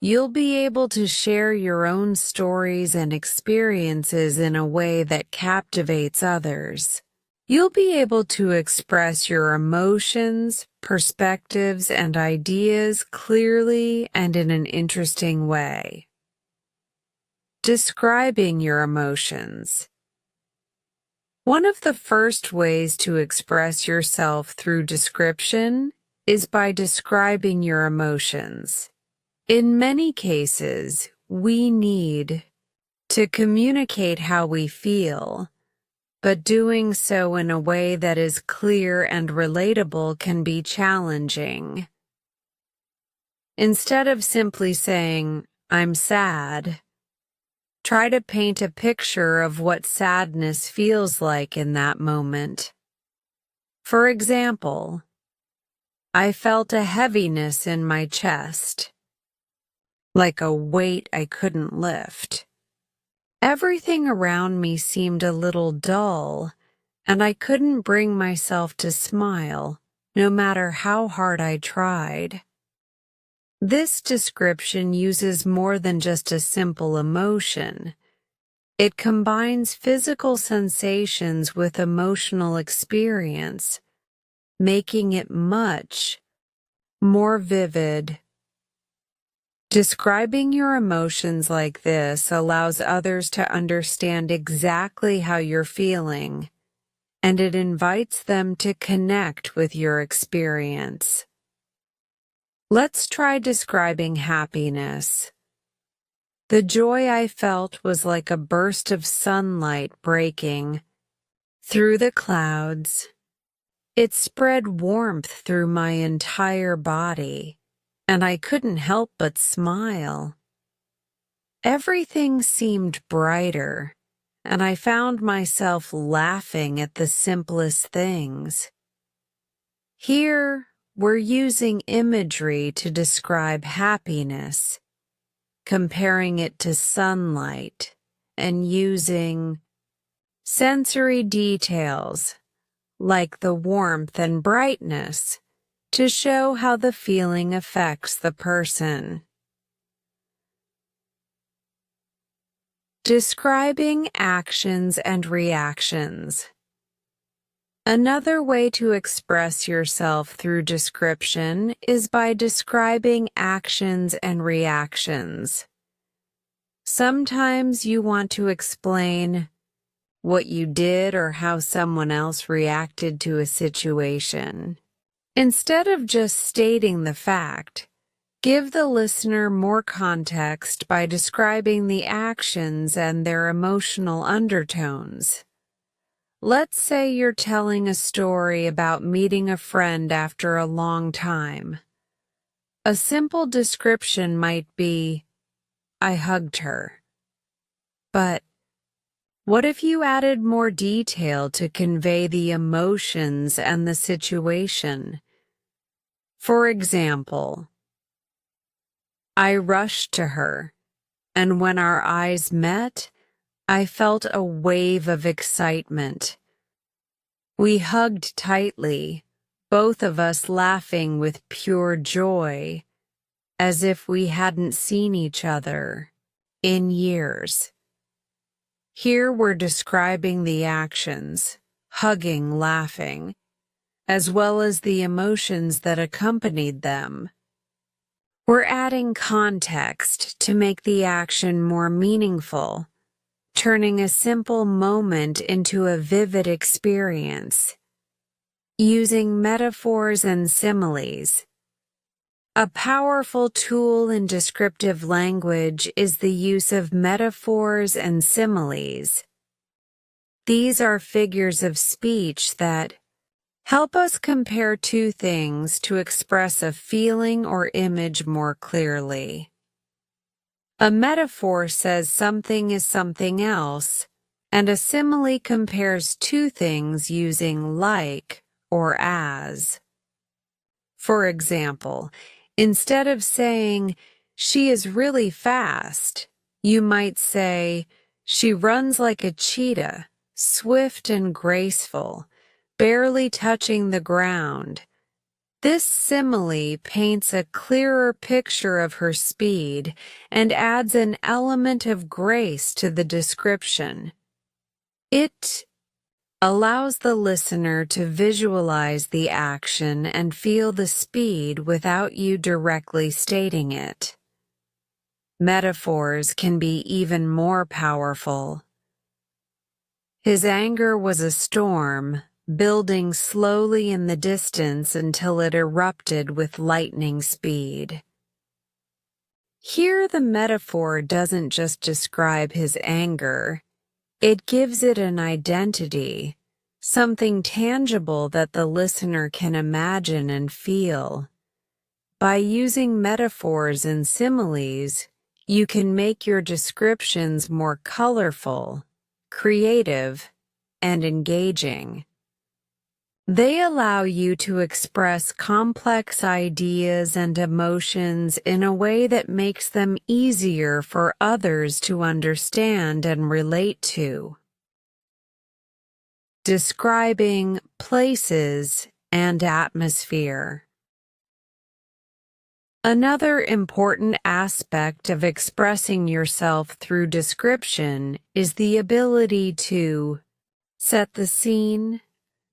you'll be able to share your own stories and experiences in a way that captivates others. You'll be able to express your emotions, perspectives, and ideas clearly and in an interesting way. Describing your emotions. One of the first ways to express yourself through description is by describing your emotions. In many cases, we need to communicate how we feel, but doing so in a way that is clear and relatable can be challenging. Instead of simply saying, "I'm sad," try to paint a picture of what sadness feels like in that moment. For example, "I felt a heaviness in my chest, like a weight I couldn't lift. Everything around me seemed a little dull, and I couldn't bring myself to smile, no matter how hard I tried." This description uses more than just a simple emotion. It combines physical sensations with emotional experience, making it much more vivid. Describing your emotions like this allows others to understand exactly how you're feeling, and it invites them to connect with your experience. Let's try describing happiness. "The joy I felt was like a burst of sunlight breaking through the clouds. It spread warmth through my entire body, and I couldn't help but smile. Everything seemed brighter, and I found myself laughing at the simplest things." Here, we're using imagery to describe happiness, comparing it to sunlight, and using sensory details, like the warmth and brightness, to show how the feeling affects the person. Describing actions and reactions. Another way to express yourself through description is by describing actions and reactions. Sometimes you want to explain what you did or how someone else reacted to a situation. Instead of just stating the fact, give the listener more context by describing the actions and their emotional undertones. Let's say you're telling a story about meeting a friend after a long time. A simple description might be, "I hugged her." But what if you added more detail to convey the emotions and the situation? For example, "I rushed to her, and when our eyes met, I felt a wave of excitement. We hugged tightly, both of us laughing with pure joy, as if we hadn't seen each other in years." Here we're describing the actions, hugging, laughing, as well as the emotions that accompanied them. We're adding context to make the action more meaningful, turning a simple moment into a vivid experience. Using metaphors and similes. A powerful tool in descriptive language is the use of metaphors and similes. These are figures of speech that help us compare two things to express a feeling or image more clearly. A metaphor says something is something else, and a simile compares two things using like or as. For example, instead of saying, "She is really fast," you might say, "She runs like a cheetah, swift and graceful, barely touching the ground." This simile paints a clearer picture of her speed and adds an element of grace to the description. It allows the listener to visualize the action and feel the speed without you directly stating it. Metaphors can be even more powerful. His anger was a storm, building slowly in the distance until it erupted with lightning speed. Here the metaphor doesn't just describe his anger, it gives it an identity, something tangible that the listener can imagine and feel. By using metaphors and similes, you can make your descriptions more colorful, creative, and engaging. They allow you to express complex ideas and emotions in a way that makes them easier for others to understand and relate to. Describing places and atmosphere. Another important aspect of expressing yourself through description is the ability to set the scene,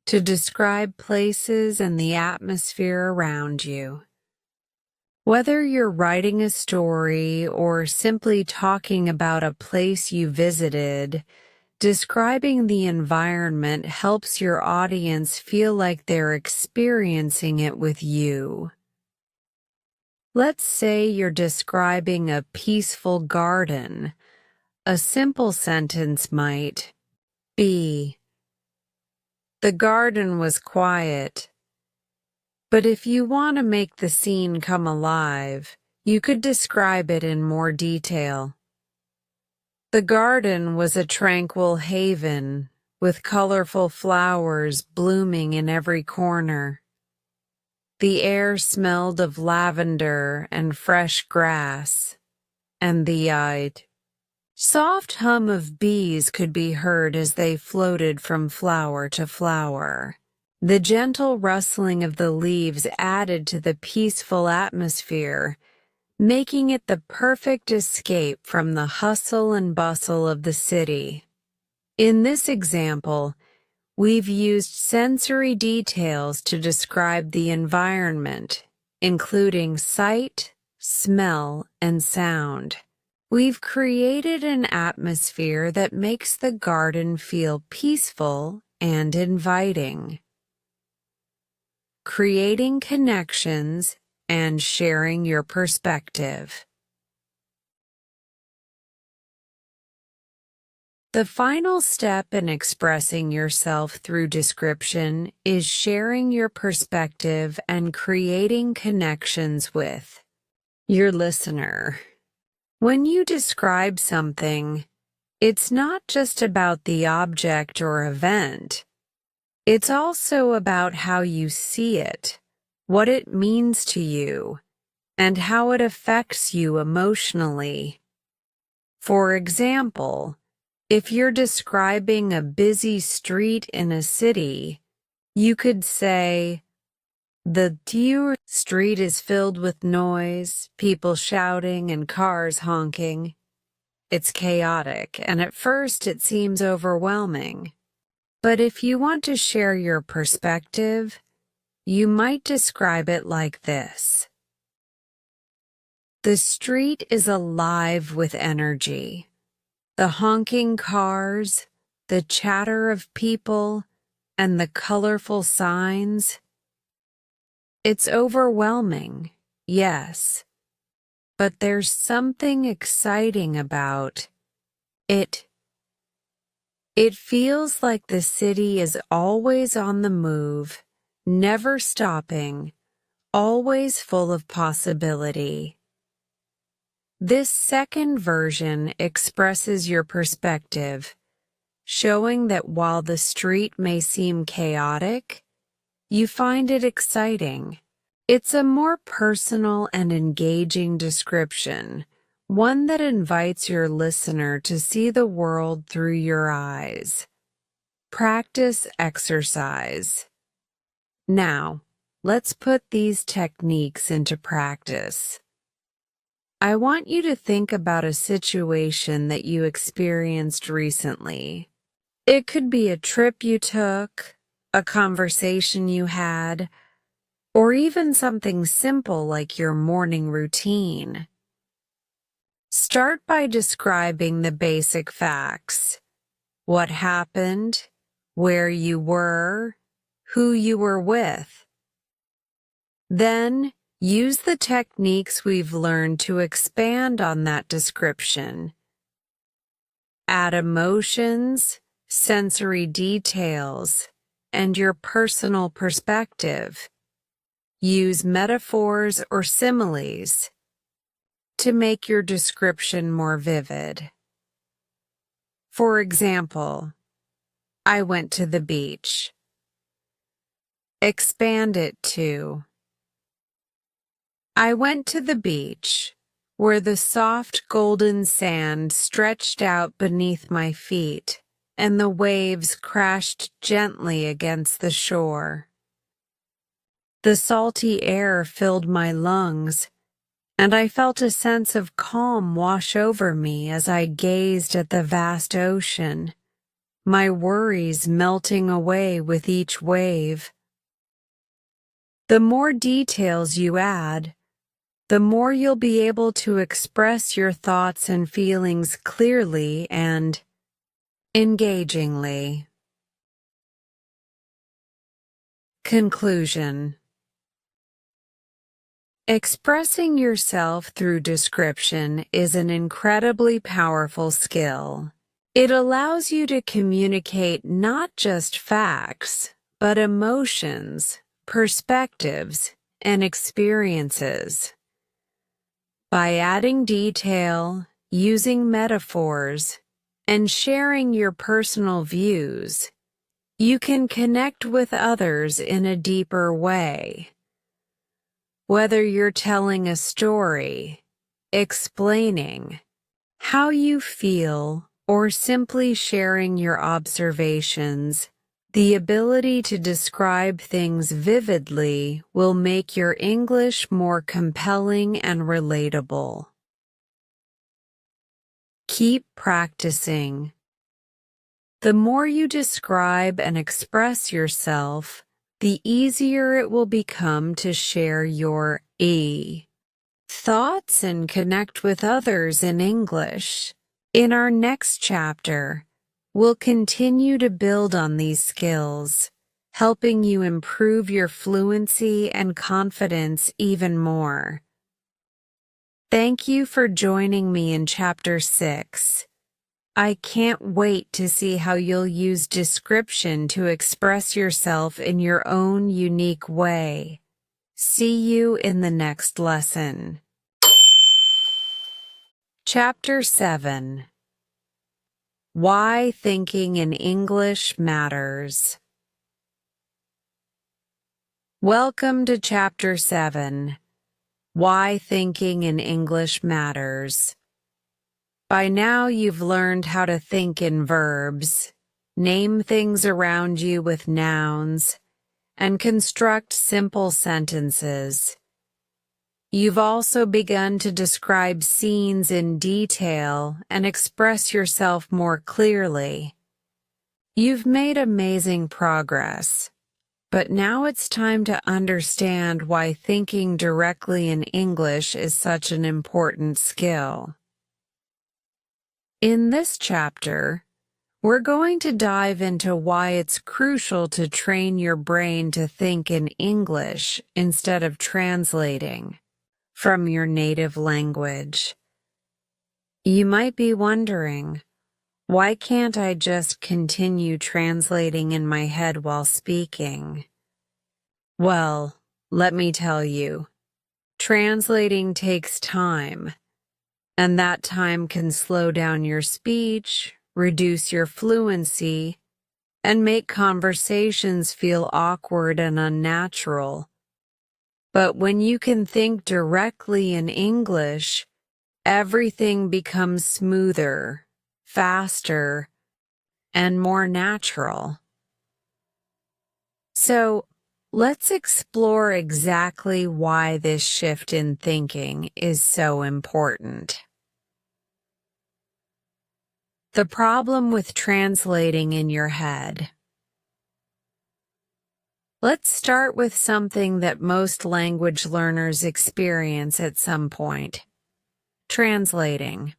to describe places and the atmosphere around you. Whether you're writing a story or simply talking about a place you visited, describing the environment helps your audience feel like they're experiencing it with you. Let's say you're describing a peaceful garden. A simple sentence might be, "The garden was quiet." But if you want to make the scene come alive, you could describe it in more detail. The garden was a tranquil haven, with colorful flowers blooming in every corner. The air smelled of lavender and fresh grass, and the Soft hum of bees could be heard as they floated from flower to flower. The gentle rustling of the leaves added to the peaceful atmosphere, making it the perfect escape from the hustle and bustle of the city. In this example, we've used sensory details to describe the environment, including sight, smell, and sound. We've created an atmosphere that makes the garden feel peaceful and inviting. Creating connections and sharing your perspective. The final step in expressing yourself through description is sharing your perspective and creating connections with your listener. When you describe something, it's not just about the object or event. It's also about how you see it, what it means to you, and how it affects you emotionally. For example, if you're describing a busy street in a city, you could say, "The street is filled with noise, people shouting, and cars honking. It's chaotic, and at first it seems overwhelming." But if you want to share your perspective, you might describe it like this. The street is alive with energy. The honking cars, the chatter of people, and the colorful signs. It's overwhelming, yes, but there's something exciting about it. It feels like the city is always on the move, never stopping, always full of possibility. This second version expresses your perspective, showing that while the street may seem chaotic, you find it exciting. It's a more personal and engaging description, one that invites your listener to see the world through your eyes. Practice exercise. Now, let's put these techniques into practice. I want you to think about a situation that you experienced recently. It could be a trip you took, a conversation you had, or even something simple like your morning routine. Start by describing the basic facts. What happened, where you were, who you were with. Then, use the techniques we've learned to expand on that description. Add emotions, sensory details, and your personal perspective. Use metaphors or similes to make your description more vivid. For example, I went to the beach. Expand it to, I went to the beach, where the soft golden sand stretched out beneath my feet, and the waves crashed gently against the shore. The salty air filled my lungs, and I felt a sense of calm wash over me as I gazed at the vast ocean, my worries melting away with each wave. The more details you add, the more you'll be able to express your thoughts and feelings clearly and engagingly. Conclusion. Expressing yourself through description is an incredibly powerful skill. It allows you to communicate not just facts, but emotions, perspectives, and experiences. By adding detail, using metaphors, and sharing your personal views, you can connect with others in a deeper way. Whether you're telling a story, explaining how you feel, or simply sharing your observations. The ability to describe things vividly will make your English more compelling and relatable. Keep practicing. The more you describe and express yourself, the easier it will become to share your thoughts and connect with others in English. In our next chapter, we'll continue to build on these skills, helping you improve your fluency and confidence even more. Thank you for joining me in Chapter 6. I can't wait to see how you'll use description to express yourself in your own unique way. See you in the next lesson. Chapter 7. Why Thinking in English Matters. Welcome to Chapter 7. Why Thinking in English Matters. By now you've learned how to think in verbs, name things around you with nouns, and construct simple sentences. You've also begun to describe scenes in detail and express yourself more clearly. You've made amazing progress, but now it's time to understand why thinking directly in English is such an important skill. In this chapter, we're going to dive into why it's crucial to train your brain to think in English instead of translating from your native language. You might be wondering, why can't I just continue translating in my head while speaking? Well, let me tell you, translating takes time, and that time can slow down your speech, reduce your fluency, and make conversations feel awkward and unnatural. But when you can think directly in English, everything becomes smoother, faster, and more natural. So, let's explore exactly why this shift in thinking is so important. The problem with translating in your head. Let's start with something that most language learners experience at some point: translating.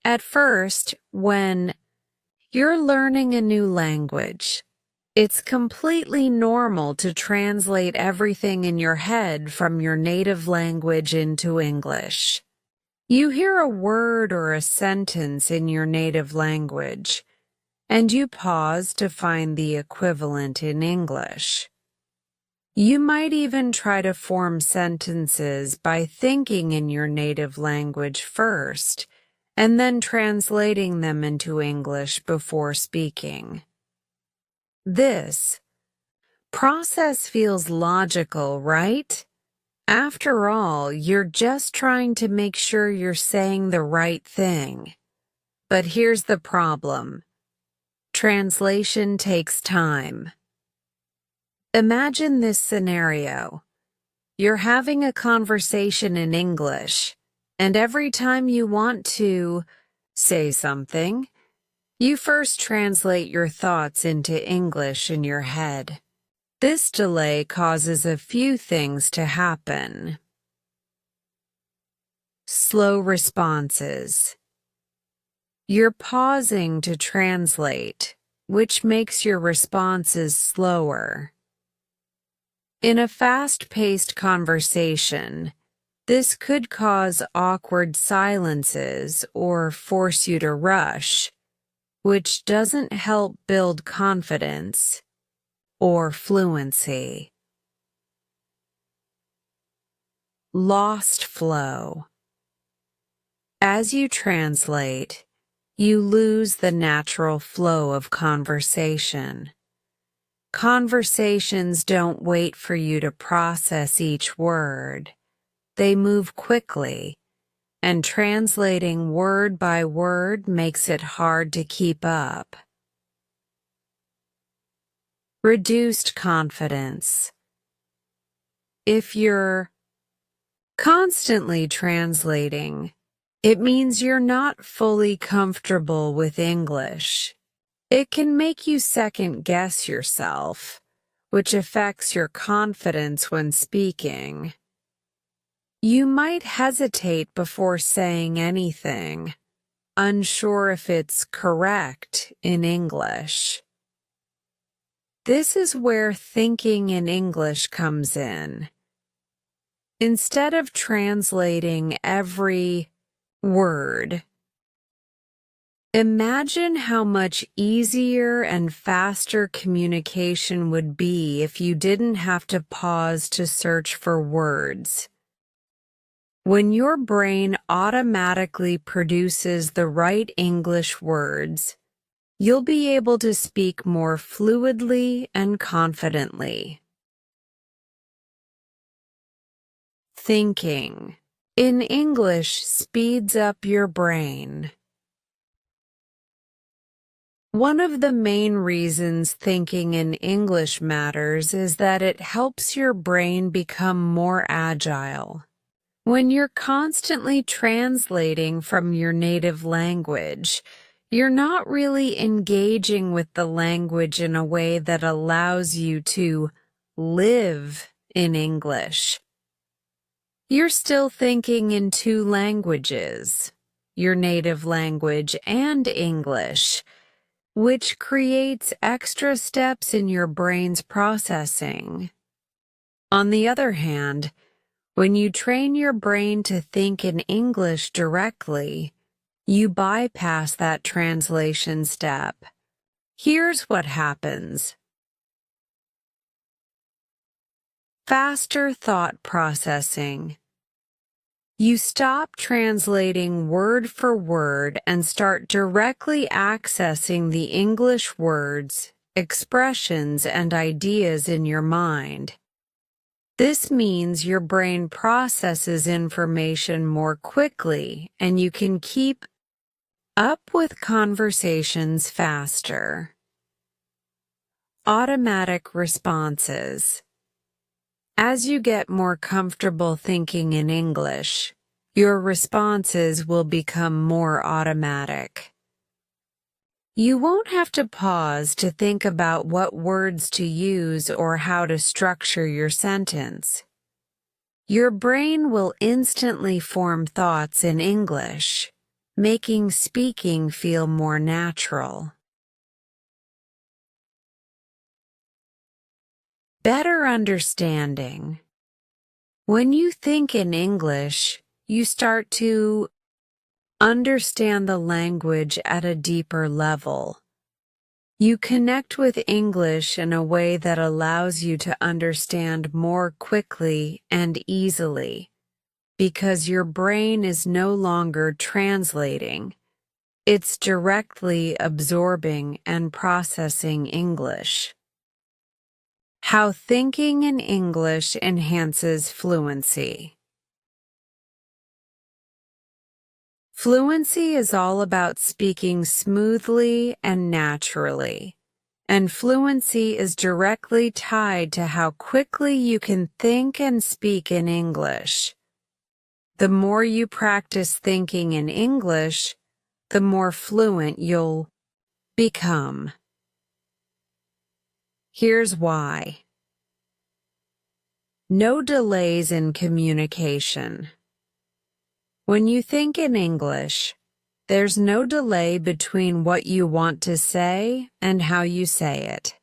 At first, when you're learning a new language, it's completely normal to translate everything in your head from your native language into English. You hear a word or a sentence in your native language, and you pause to find the equivalent in English. You might even try to form sentences by thinking in your native language first, and then translating them into English before speaking. This process feels logical, right? After all, you're just trying to make sure you're saying the right thing. But here's the problem. Translation takes time. Imagine this scenario. You're having a conversation in English, and every time you want to say something, you first translate your thoughts into English in your head. This delay causes a few things to happen. Slow responses. You're pausing to translate, which makes your responses slower. In a fast-paced conversation, this could cause awkward silences or force you to rush, which doesn't help build confidence or fluency. Lost flow. As you translate, you lose the natural flow of conversation. Conversations don't wait for you to process each word. They move quickly, and translating word by word makes it hard to keep up. Reduced confidence. If you're constantly translating, it means you're not fully comfortable with English. It can make you second-guess yourself, which affects your confidence when speaking. You might hesitate before saying anything, unsure if it's correct in English. This is where thinking in English comes in. Instead of translating every word, imagine how much easier and faster communication would be if you didn't have to pause to search for words. When your brain automatically produces the right English words, you'll be able to speak more fluidly and confidently. Thinking in English speeds up your brain. One of the main reasons thinking in English matters is that it helps your brain become more agile. When you're constantly translating from your native language, you're not really engaging with the language in a way that allows you to live in English. You're still thinking in two languages, your native language and English, which creates extra steps in your brain's processing. On the other hand, when you train your brain to think in English directly, you bypass that translation step. Here's what happens. Faster thought processing. You stop translating word for word and start directly accessing the English words, expressions, and ideas in your mind. This means your brain processes information more quickly and you can keep up with conversations faster. Automatic responses. As you get more comfortable thinking in English, your responses will become more automatic. You won't have to pause to think about what words to use or how to structure your sentence. Your brain will instantly form thoughts in English, making speaking feel more natural. Better understanding. When you think in English, you start to understand the language at a deeper level. You connect with English in a way that allows you to understand more quickly and easily, because your brain is no longer translating. It's directly absorbing and processing English. How thinking in English enhances fluency. Fluency is all about speaking smoothly and naturally, and fluency is directly tied to how quickly you can think and speak in English. The more you practice thinking in English, the more fluent you'll become. Here's why. No delays in communication. When you think in English, there's no delay between what you want to say and how you say it.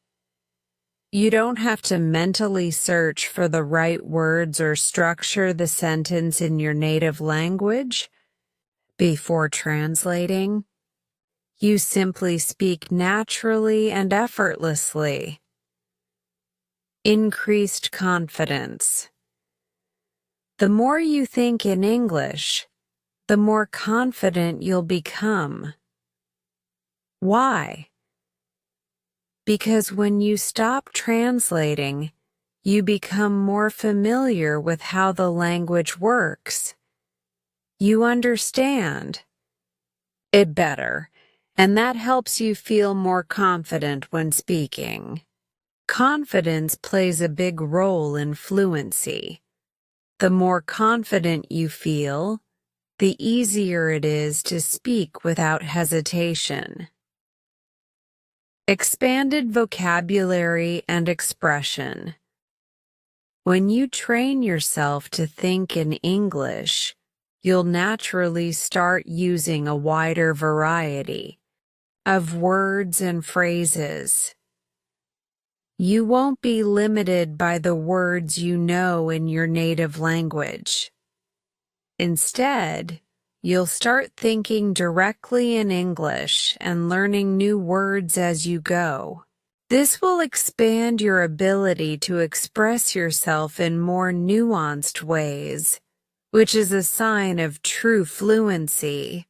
You don't have to mentally search for the right words or structure the sentence in your native language before translating. You simply speak naturally and effortlessly. Increased confidence. The more you think in English, the more confident you'll become. Why? Because when you stop translating, you become more familiar with how the language works. you understand it better, and that helps you feel more confident when speaking. Confidence plays a big role in fluency. The more confident you feel, the easier it is to speak without hesitation. Expanded vocabulary and expression. When you train yourself to think in English, you'll naturally start using a wider variety of words and phrases. You won't be limited by the words you know in your native language. Instead, you'll start thinking directly in English and learning new words as you go. This will expand your ability to express yourself in more nuanced ways, which is a sign of true fluency.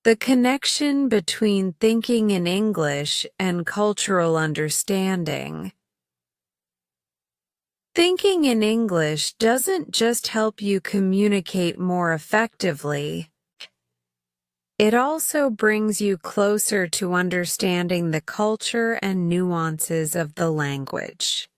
The connection between thinking in English and cultural understanding. Thinking in English doesn't just help you communicate more effectively. It also brings you closer to understanding the culture and nuances of the language.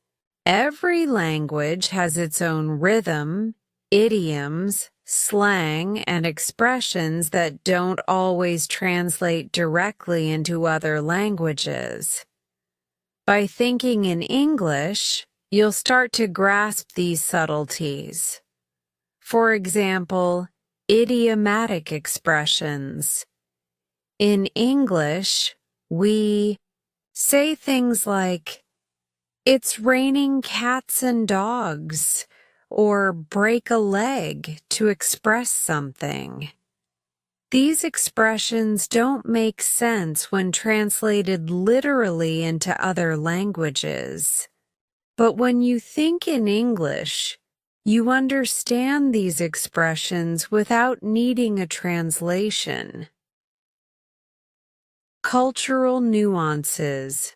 Every language has its own rhythm, idioms, slang, and expressions that don't always translate directly into other languages. By thinking in English, you'll start to grasp these subtleties. For example, idiomatic expressions. In English, we say things like, "It's raining cats and dogs," or "break a leg" to express something. These expressions don't make sense when translated literally into other languages. But when you think in English, you understand these expressions without needing a translation. Cultural nuances.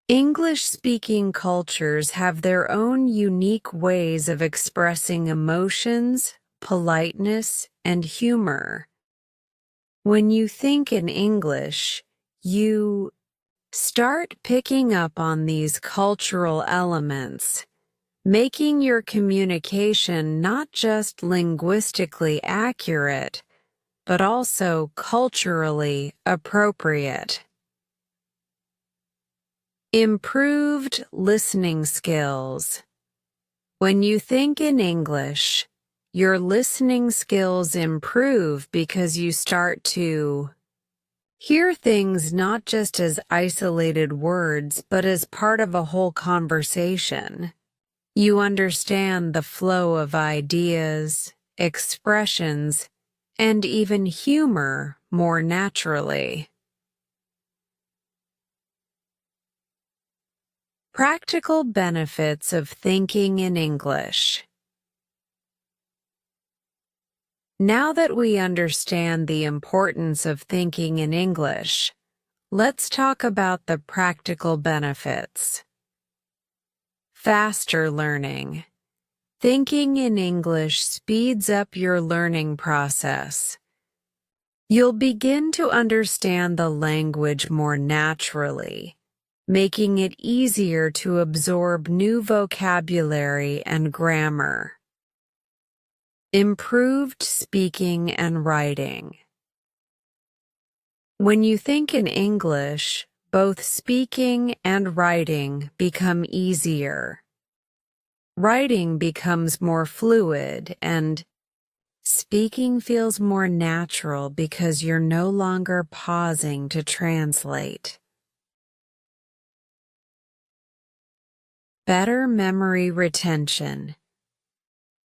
English-speaking cultures have their own unique ways of expressing emotions, politeness, and humor. When you think in English, you start picking up on these cultural elements, making your communication not just linguistically accurate, but also culturally appropriate. Improved listening skills. When you think in English, your listening skills improve because you start to hear things not just as isolated words, but as part of a whole conversation. You understand the flow of ideas, expressions, and even humor more naturally. Practical benefits of thinking in English. Now that we understand the importance of thinking in English, let's talk about the practical benefits. Faster learning. Thinking in English speeds up your learning process. You'll begin to understand the language more naturally, making it easier to absorb new vocabulary and grammar. Improved speaking and writing. When you think in English, both speaking and writing become easier. Writing becomes more fluid and speaking feels more natural because you're no longer pausing to translate. Better memory retention.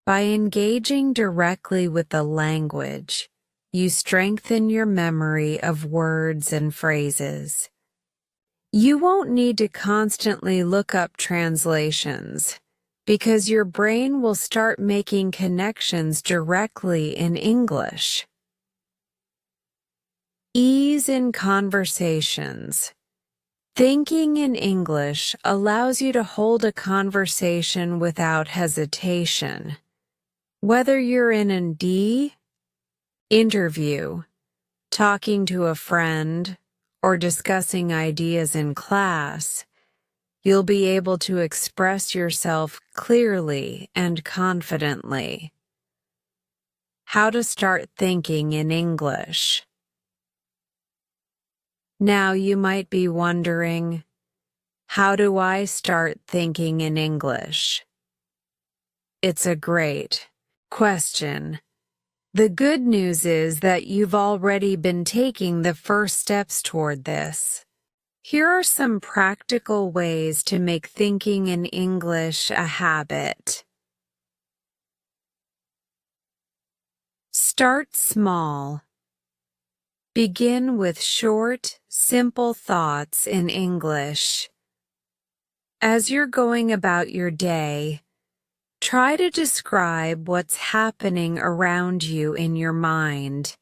By engaging directly with the language, you strengthen your memory of words and phrases. You won't need to constantly look up translations, because your brain will start making connections directly in English. Ease in conversations. Thinking in English allows you to hold a conversation without hesitation. Whether you're in an interview, talking to a friend, or discussing ideas in class, you'll be able to express yourself clearly and confidently. How to start thinking in English. Now you might be wondering, how do I start thinking in English? It's a great question. The good news is that you've already been taking the first steps toward this. Here are some practical ways to make thinking in English a habit. Start small. Begin with short, simple thoughts in English. As you're going about your day, try to describe what's happening around you in your mind.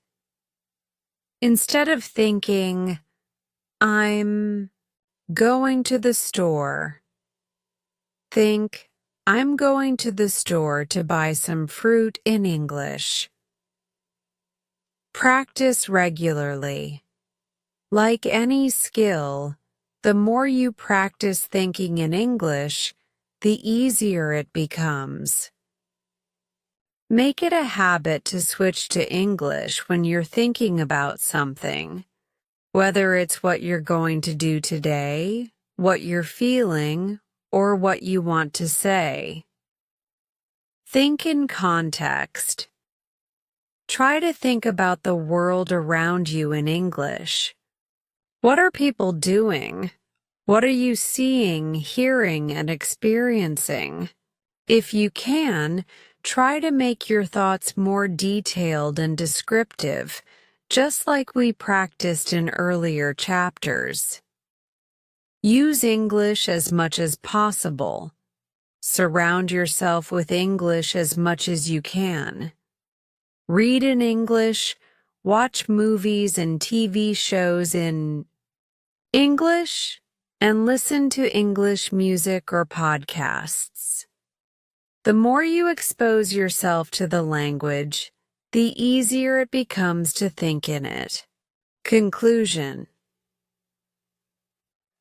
Instead of thinking, I'm going to the store, think, I'm going to the store to buy some fruit in English. Practice regularly. Like any skill, the more you practice thinking in English, the easier it becomes. Make it a habit to switch to English when you're thinking about something, whether it's what you're going to do today, what you're feeling, or what you want to say. Think in context. Try to think about the world around you in English. What are people doing? What are you seeing, hearing, and experiencing? If you can, try to make your thoughts more detailed and descriptive, just like we practiced in earlier chapters. Use English as much as possible. Surround yourself with English as much as you can. Read in English, watch movies and TV shows in English, and listen to English music or podcasts. The more you expose yourself to the language, the easier it becomes to think in it. Conclusion.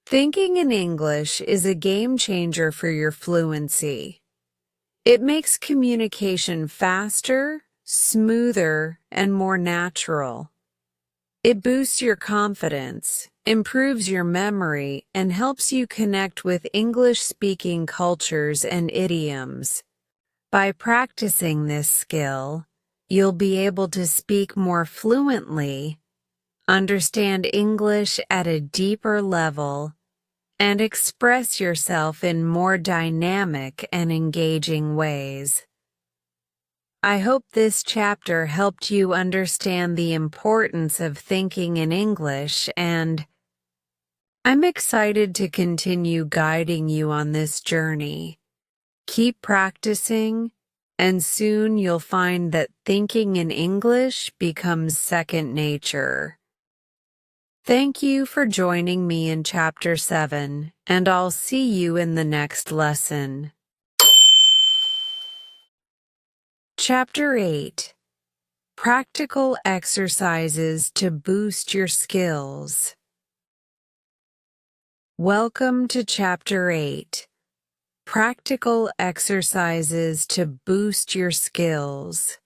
Thinking in English is a game changer for your fluency. It makes communication faster, smoother, and more natural. It boosts your confidence, improves your memory, and helps you connect with English-speaking cultures and idioms. By practicing this skill, you'll be able to speak more fluently, understand English at a deeper level, and express yourself in more dynamic and engaging ways. I hope this chapter helped you understand the importance of thinking in English, and I'm excited to continue guiding you on this journey. Keep practicing, and soon you'll find that thinking in English becomes second nature. Thank you for joining me in Chapter 7, and I'll see you in the next lesson. Chapter 8. Practical Exercises to Boost Your Skills. Welcome to Chapter 8. Practical Exercises to Boost Your Skills.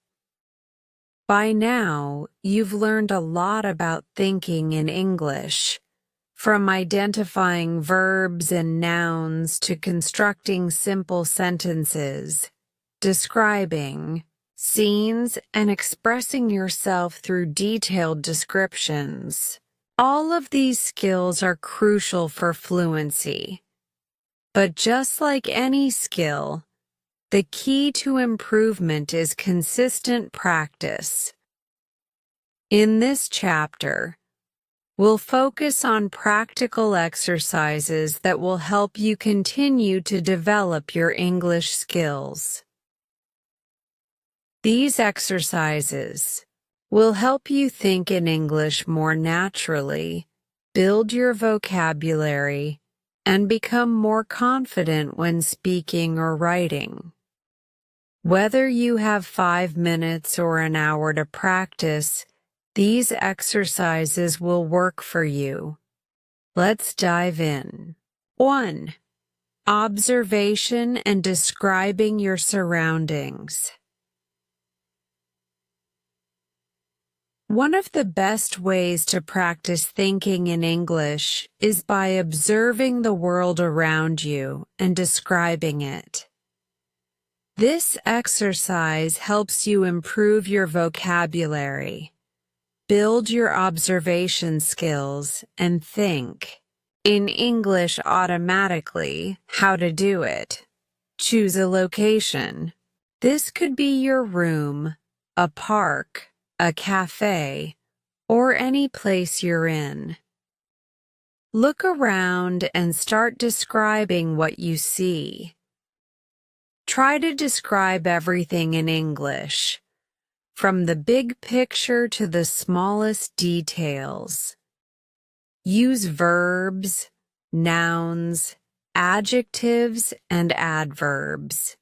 By now, you've learned a lot about thinking in English, from identifying verbs and nouns to constructing simple sentences, describing scenes, and expressing yourself through detailed descriptions. All of these skills are crucial for fluency. But just like any skill, the key to improvement is consistent practice. In this chapter, we'll focus on practical exercises that will help you continue to develop your English skills. These exercises will help you think in English more naturally, build your vocabulary, and become more confident when speaking or writing. Whether you have 5 minutes or an hour to practice, these exercises will work for you. Let's dive in. 1. Observation and describing your surroundings. One of the best ways to practice thinking in English is by observing the world around you and describing it. This exercise helps you improve your vocabulary, build your observation skills, and think in English automatically. How to do it. Choose a location. This could be your room, a park, a cafe, or any place you're in. Look around and start describing what you see. Try to describe everything in English, from the big picture to the smallest details. Use verbs, nouns, adjectives, and adverbs.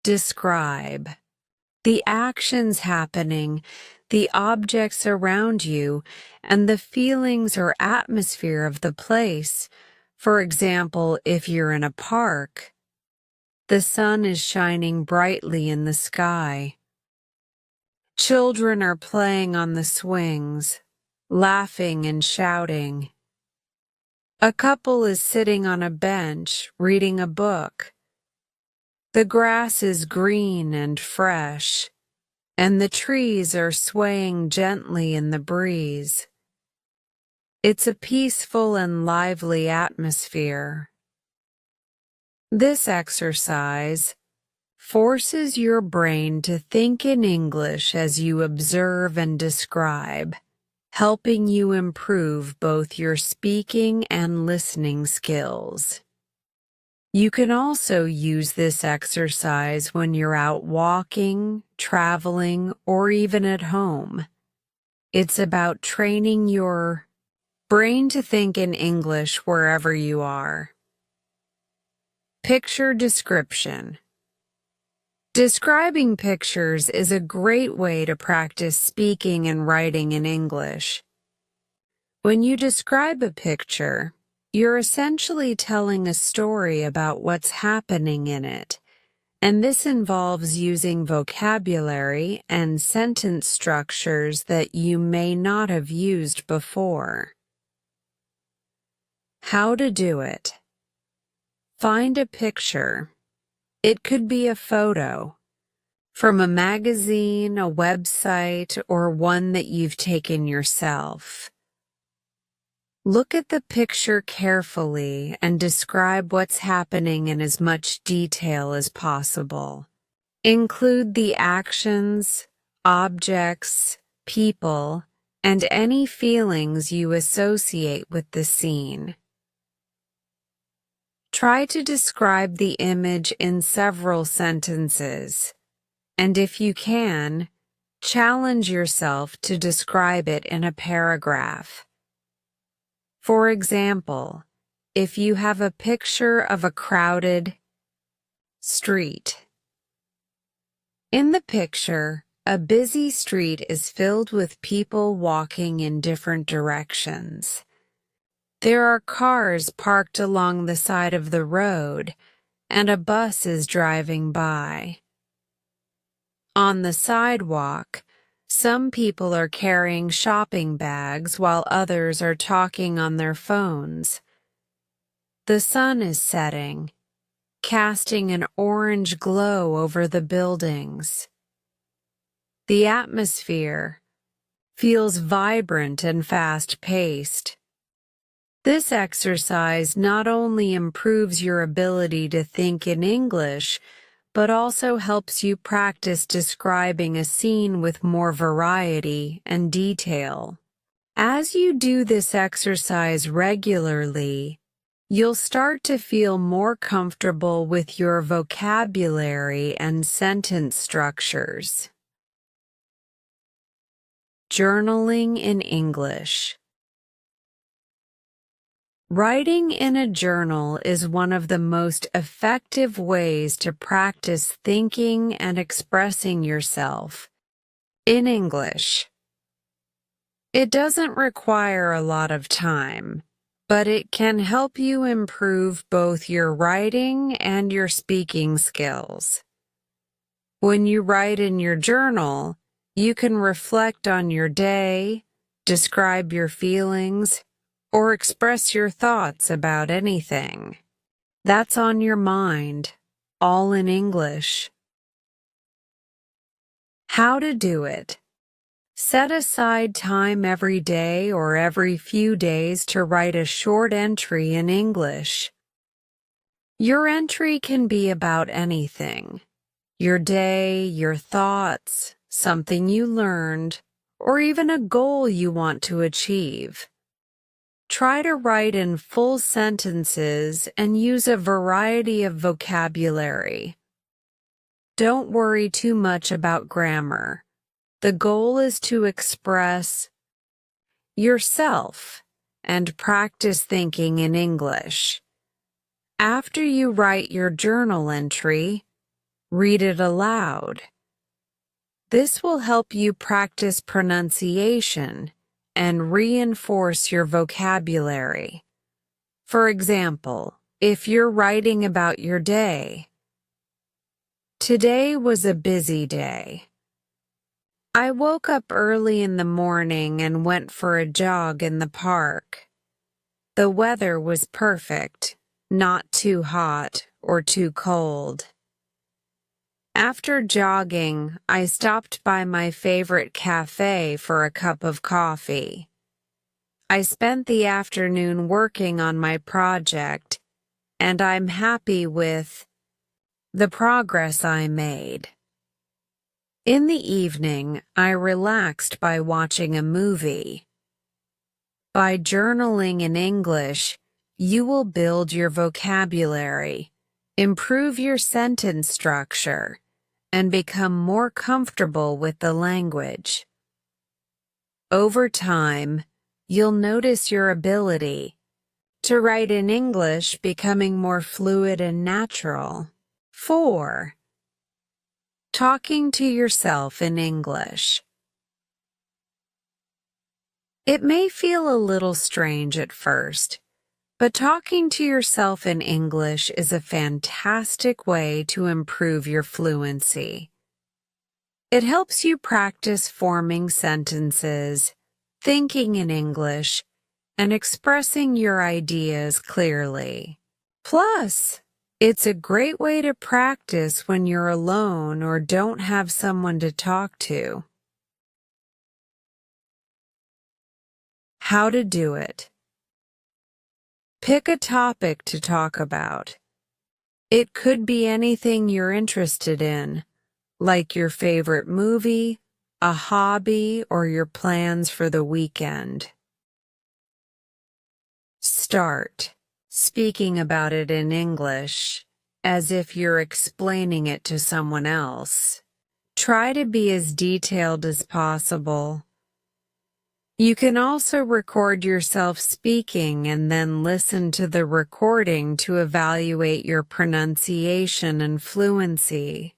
Describe the actions happening, the objects around you, and the feelings or atmosphere of the place. For example, if you're in a park, the sun is shining brightly in the sky. Children are playing on the swings, laughing and shouting. A couple is sitting on a bench, reading a book. The grass is green and fresh, and the trees are swaying gently in the breeze. It's a peaceful and lively atmosphere. This exercise forces your brain to think in English as you observe and describe, helping you improve both your speaking and listening skills. You can also use this exercise when you're out walking, traveling, or even at home. It's about training your brain to think in English wherever you are. Picture description. Describing pictures is a great way to practice speaking and writing in English. When you describe a picture, you're essentially telling a story about what's happening in it, and this involves using vocabulary and sentence structures that you may not have used before. How to do it. Find a picture. It could be a photo from a magazine, a website, or one that you've taken yourself. Look at the picture carefully and describe what's happening in as much detail as possible. Include the actions, objects, people, and any feelings you associate with the scene. Try to describe the image in several sentences, and if you can, challenge yourself to describe it in a paragraph. For example, if you have a picture of a crowded street. In the picture, a busy street is filled with people walking in different directions. There are cars parked along the side of the road, and a bus is driving by. On the sidewalk, some people are carrying shopping bags while others are talking on their phones. The sun is setting, casting an orange glow over the buildings. The atmosphere feels vibrant and fast-paced. This exercise not only improves your ability to think in English, but also helps you practice describing a scene with more variety and detail. As you do this exercise regularly, you'll start to feel more comfortable with your vocabulary and sentence structures. Journaling in English. Writing in a journal is one of the most effective ways to practice thinking and expressing yourself in English. It doesn't require a lot of time, but it can help you improve both your writing and your speaking skills. When you write in your journal, you can reflect on your day, describe your feelings, or express your thoughts about anything that's on your mind, all in English. How to do it. Set aside time every day or every few days to write a short entry in English. Your entry can be about anything. Your day, your thoughts, something you learned, or even a goal you want to achieve. Try to write in full sentences and use a variety of vocabulary. Don't worry too much about grammar. The goal is to express yourself and practice thinking in English. After you write your journal entry, read it aloud. This will help you practice pronunciation and reinforce your vocabulary. For example, if you're writing about your day, today was a busy day. I woke up early in the morning and went for a jog in the park. The weather was perfect, not too hot or too cold. After jogging, I stopped by my favorite cafe for a cup of coffee. I spent the afternoon working on my project, and I'm happy with the progress I made. In the evening, I relaxed by watching a movie. By journaling in English, you will build your vocabulary, improve your sentence structure, and become more comfortable with the language. Over time, you'll notice your ability to write in English becoming more fluid and natural. 4. Talking to yourself in English. It may feel a little strange at first, but talking to yourself in English is a fantastic way to improve your fluency. It helps you practice forming sentences, thinking in English, and expressing your ideas clearly. Plus, it's a great way to practice when you're alone or don't have someone to talk to. How to do it. Pick a topic to talk about. It could be anything you're interested in, like your favorite movie, a hobby, or your plans for the weekend. Start speaking about it in English, as if you're explaining it to someone else. Try to be as detailed as possible. You can also record yourself speaking and then listen to the recording to evaluate your pronunciation and fluency.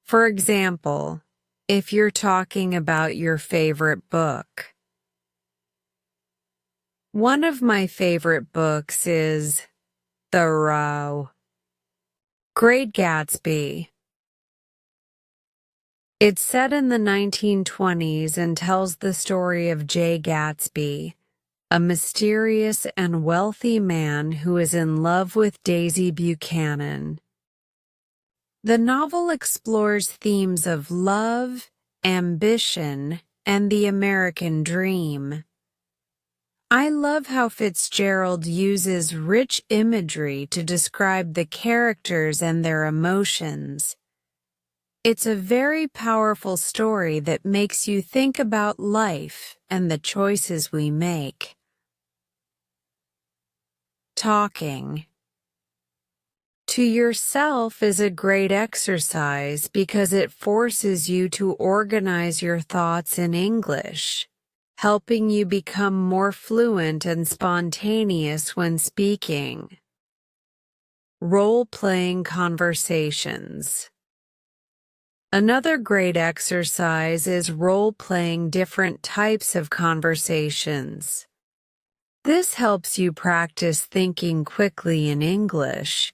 For example, if you're talking about your favorite book. One of my favorite books is The Great Gatsby. It's set in the 1920s and tells the story of Jay Gatsby, a mysterious and wealthy man who is in love with Daisy Buchanan. The novel explores themes of love, ambition, and the American dream. I love how Fitzgerald uses rich imagery to describe the characters and their emotions. It's a very powerful story that makes you think about life and the choices we make. Talking to yourself is a great exercise because it forces you to organize your thoughts in English. helping you become more fluent and spontaneous when speaking. Role-playing conversations. Another great exercise is role-playing different types of conversations. This helps you practice thinking quickly in English,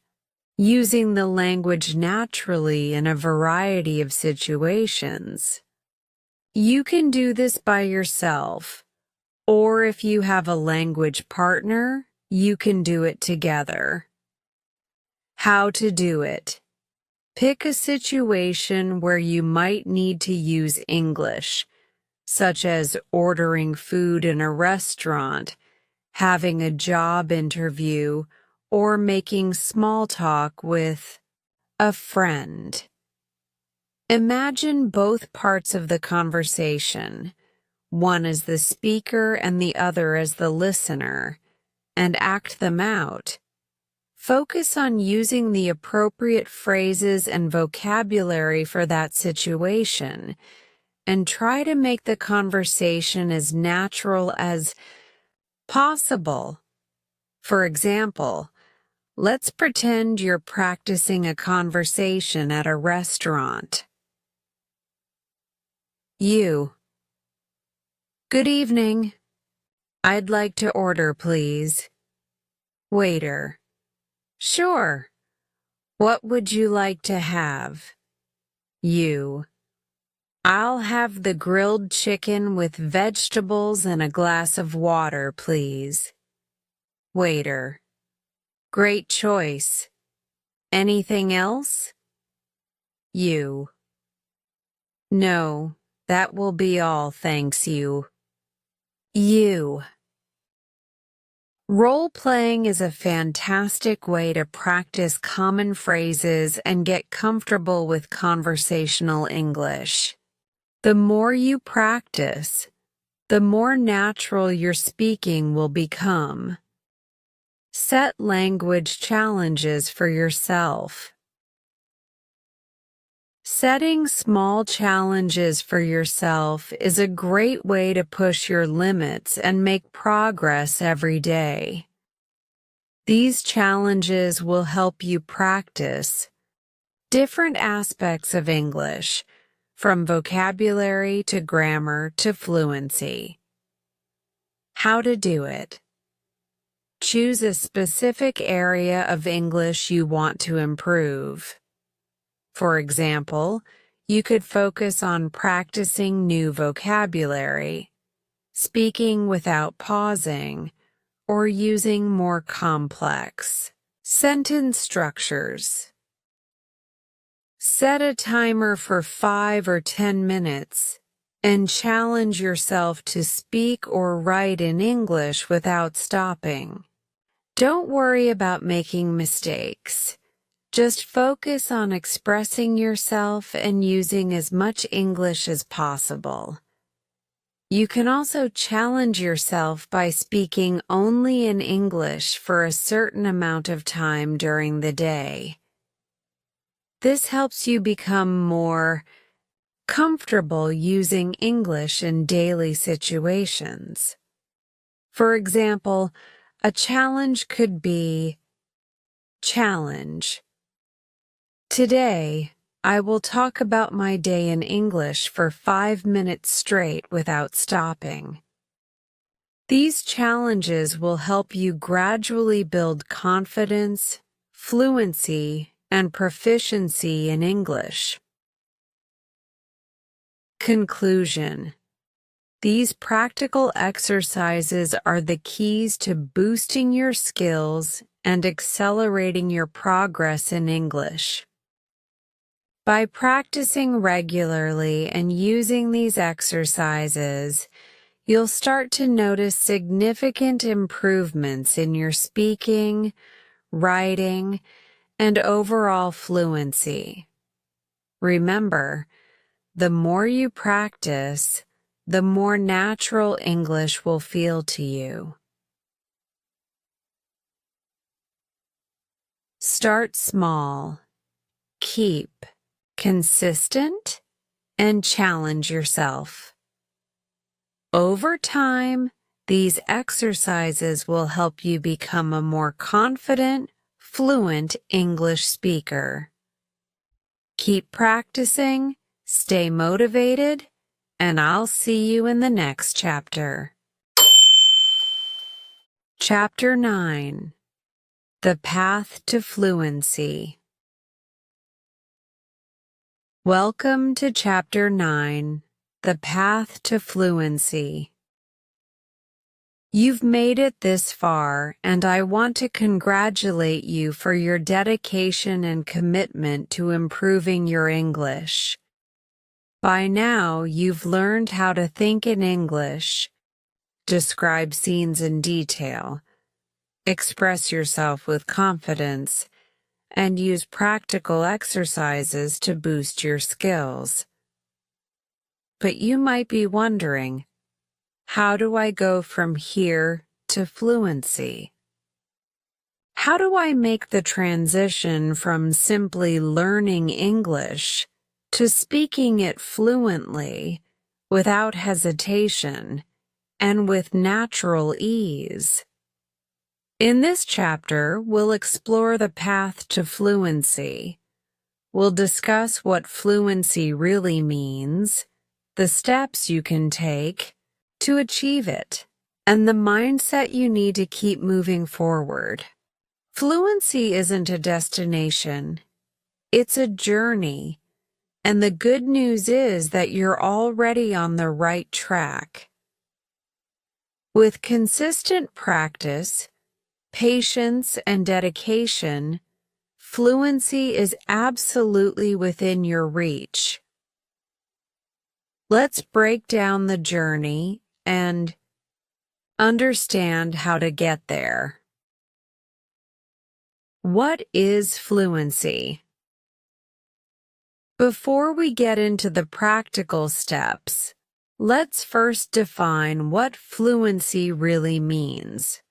using the language naturally in a variety of situations. You can do this by yourself, or if you have a language partner, you can do it together. How to do it. Pick a situation where you might need to use English, such as ordering food in a restaurant, having a job interview, or making small talk with a friend. Imagine both parts of the conversation, one as the speaker and the other as the listener, and act them out. Focus on using the appropriate phrases and vocabulary for that situation, and try to make the conversation as natural as possible. For example, let's pretend you're practicing a conversation at a restaurant. You. Good evening. I'd like to order, please. Waiter. Sure. What would you like to have? You. I'll have the grilled chicken with vegetables and a glass of water, please. Waiter. Great choice. Anything else? You. No, that will be all, thanks you. You. Role-playing is a fantastic way to practice common phrases and get comfortable with conversational English. The more you practice, the more natural your speaking will become. Set language challenges for yourself. Setting small challenges for yourself is a great way to push your limits and make progress every day. These challenges will help you practice different aspects of English, from vocabulary to grammar to fluency. How to do it. Choose a specific area of English you want to improve. For example, you could focus on practicing new vocabulary, speaking without pausing, or using more complex sentence structures. Set a timer for 5 or 10 minutes and challenge yourself to speak or write in English without stopping. Don't worry about making mistakes. Just focus on expressing yourself and using as much English as possible. You can also challenge yourself by speaking only in English for a certain amount of time during the day. This helps you become more comfortable using English in daily situations. For example, a challenge could be, challenge. Today, I will talk about my day in English for 5 minutes straight without stopping. These challenges will help you gradually build confidence, fluency, and proficiency in English. Conclusion. These practical exercises are the keys to boosting your skills and accelerating your progress in English. By practicing regularly and using these exercises, you'll start to notice significant improvements in your speaking, writing, and overall fluency. Remember, the more you practice, the more natural English will feel to you. Start small, keep consistent, and challenge yourself. Over time, these exercises will help you become a more confident, fluent English speaker. Keep practicing, stay motivated, and I'll see you in the next chapter. Chapter 9. The Path to Fluency. Welcome to Chapter 9, The Path to Fluency. You've made it this far, and I want to congratulate you for your dedication and commitment to improving your English. By now, you've learned how to think in English, describe scenes in detail, express yourself with confidence, and use practical exercises to boost your skills. But you might be wondering, how do I go from here to fluency? How do I make the transition from simply learning English to speaking it fluently, without hesitation, and with natural ease? In this chapter, we'll explore the path to fluency. We'll discuss what fluency really means, the steps you can take to achieve it, and the mindset you need to keep moving forward. Fluency isn't a destination, it's a journey, and the good news is that you're already on the right track. With consistent practice, patience, and dedication, fluency is absolutely within your reach. Let's break down the journey and understand how to get there. What is fluency? Before we get into the practical steps, let's first define what fluency really means.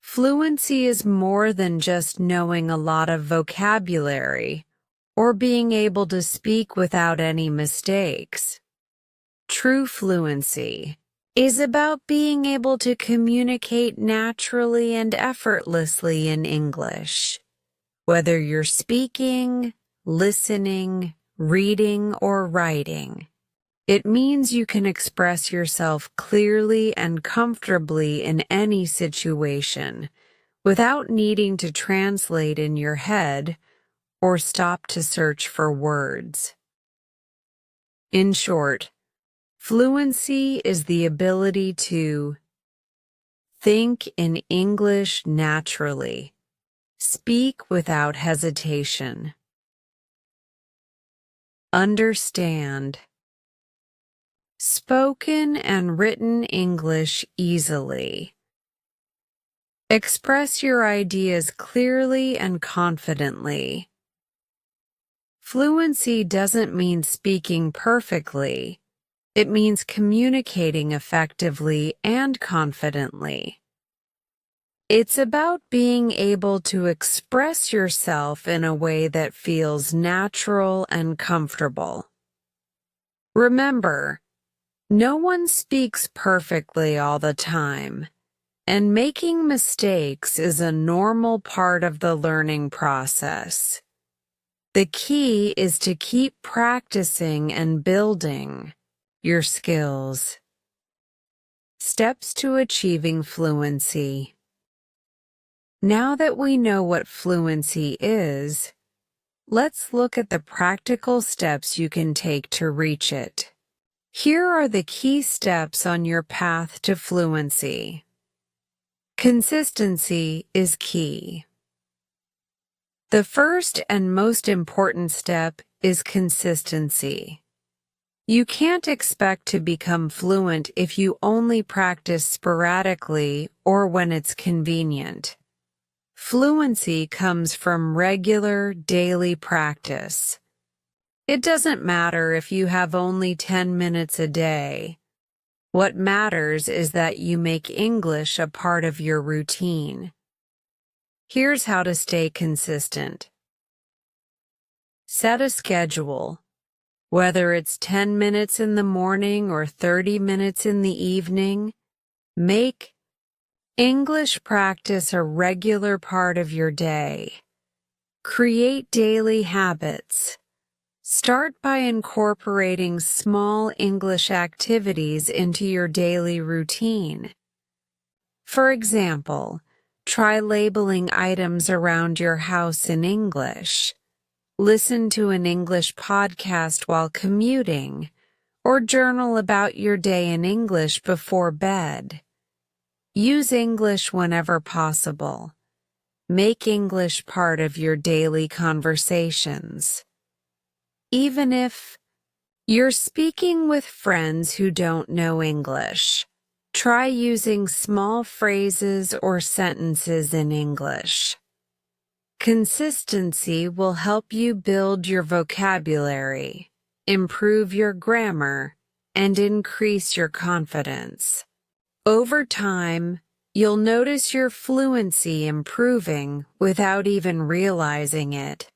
Fluency is more than just knowing a lot of vocabulary or being able to speak without any mistakes. True fluency is about being able to communicate naturally and effortlessly in English, whether you're speaking, listening, reading, or writing. It means you can express yourself clearly and comfortably in any situation without needing to translate in your head or stop to search for words. In short, fluency is the ability to think in English naturally, speak without hesitation, understand spoken and written English easily. Express your ideas clearly and confidently. Fluency doesn't mean speaking perfectly. It means communicating effectively and confidently. It's about being able to express yourself in a way that feels natural and comfortable. Remember, no one speaks perfectly all the time, and making mistakes is a normal part of the learning process. The key is to keep practicing and building your skills. Steps to achieving fluency. Now that we know what fluency is, let's look at the practical steps you can take to reach it. Here are the key steps on your path to fluency. Consistency is key. The first and most important step is consistency. You can't expect to become fluent if you only practice sporadically or when it's convenient. Fluency comes from regular, daily practice. It doesn't matter if you have only 10 minutes a day. What matters is that you make English a part of your routine. Here's how to stay consistent. Set a schedule. Whether it's 10 minutes in the morning or 30 minutes in the evening, make English practice a regular part of your day. Create daily habits. Start by incorporating small English activities into your daily routine. For example, try labeling items around your house in English. Listen to an English podcast while commuting, or journal about your day in English before bed. Use English whenever possible. Make English part of your daily conversations. Even if you're speaking with friends who don't know English, try using small phrases or sentences in English. Consistency will help you build your vocabulary, improve your grammar, and increase your confidence. Over time, you'll notice your fluency improving without even realizing it.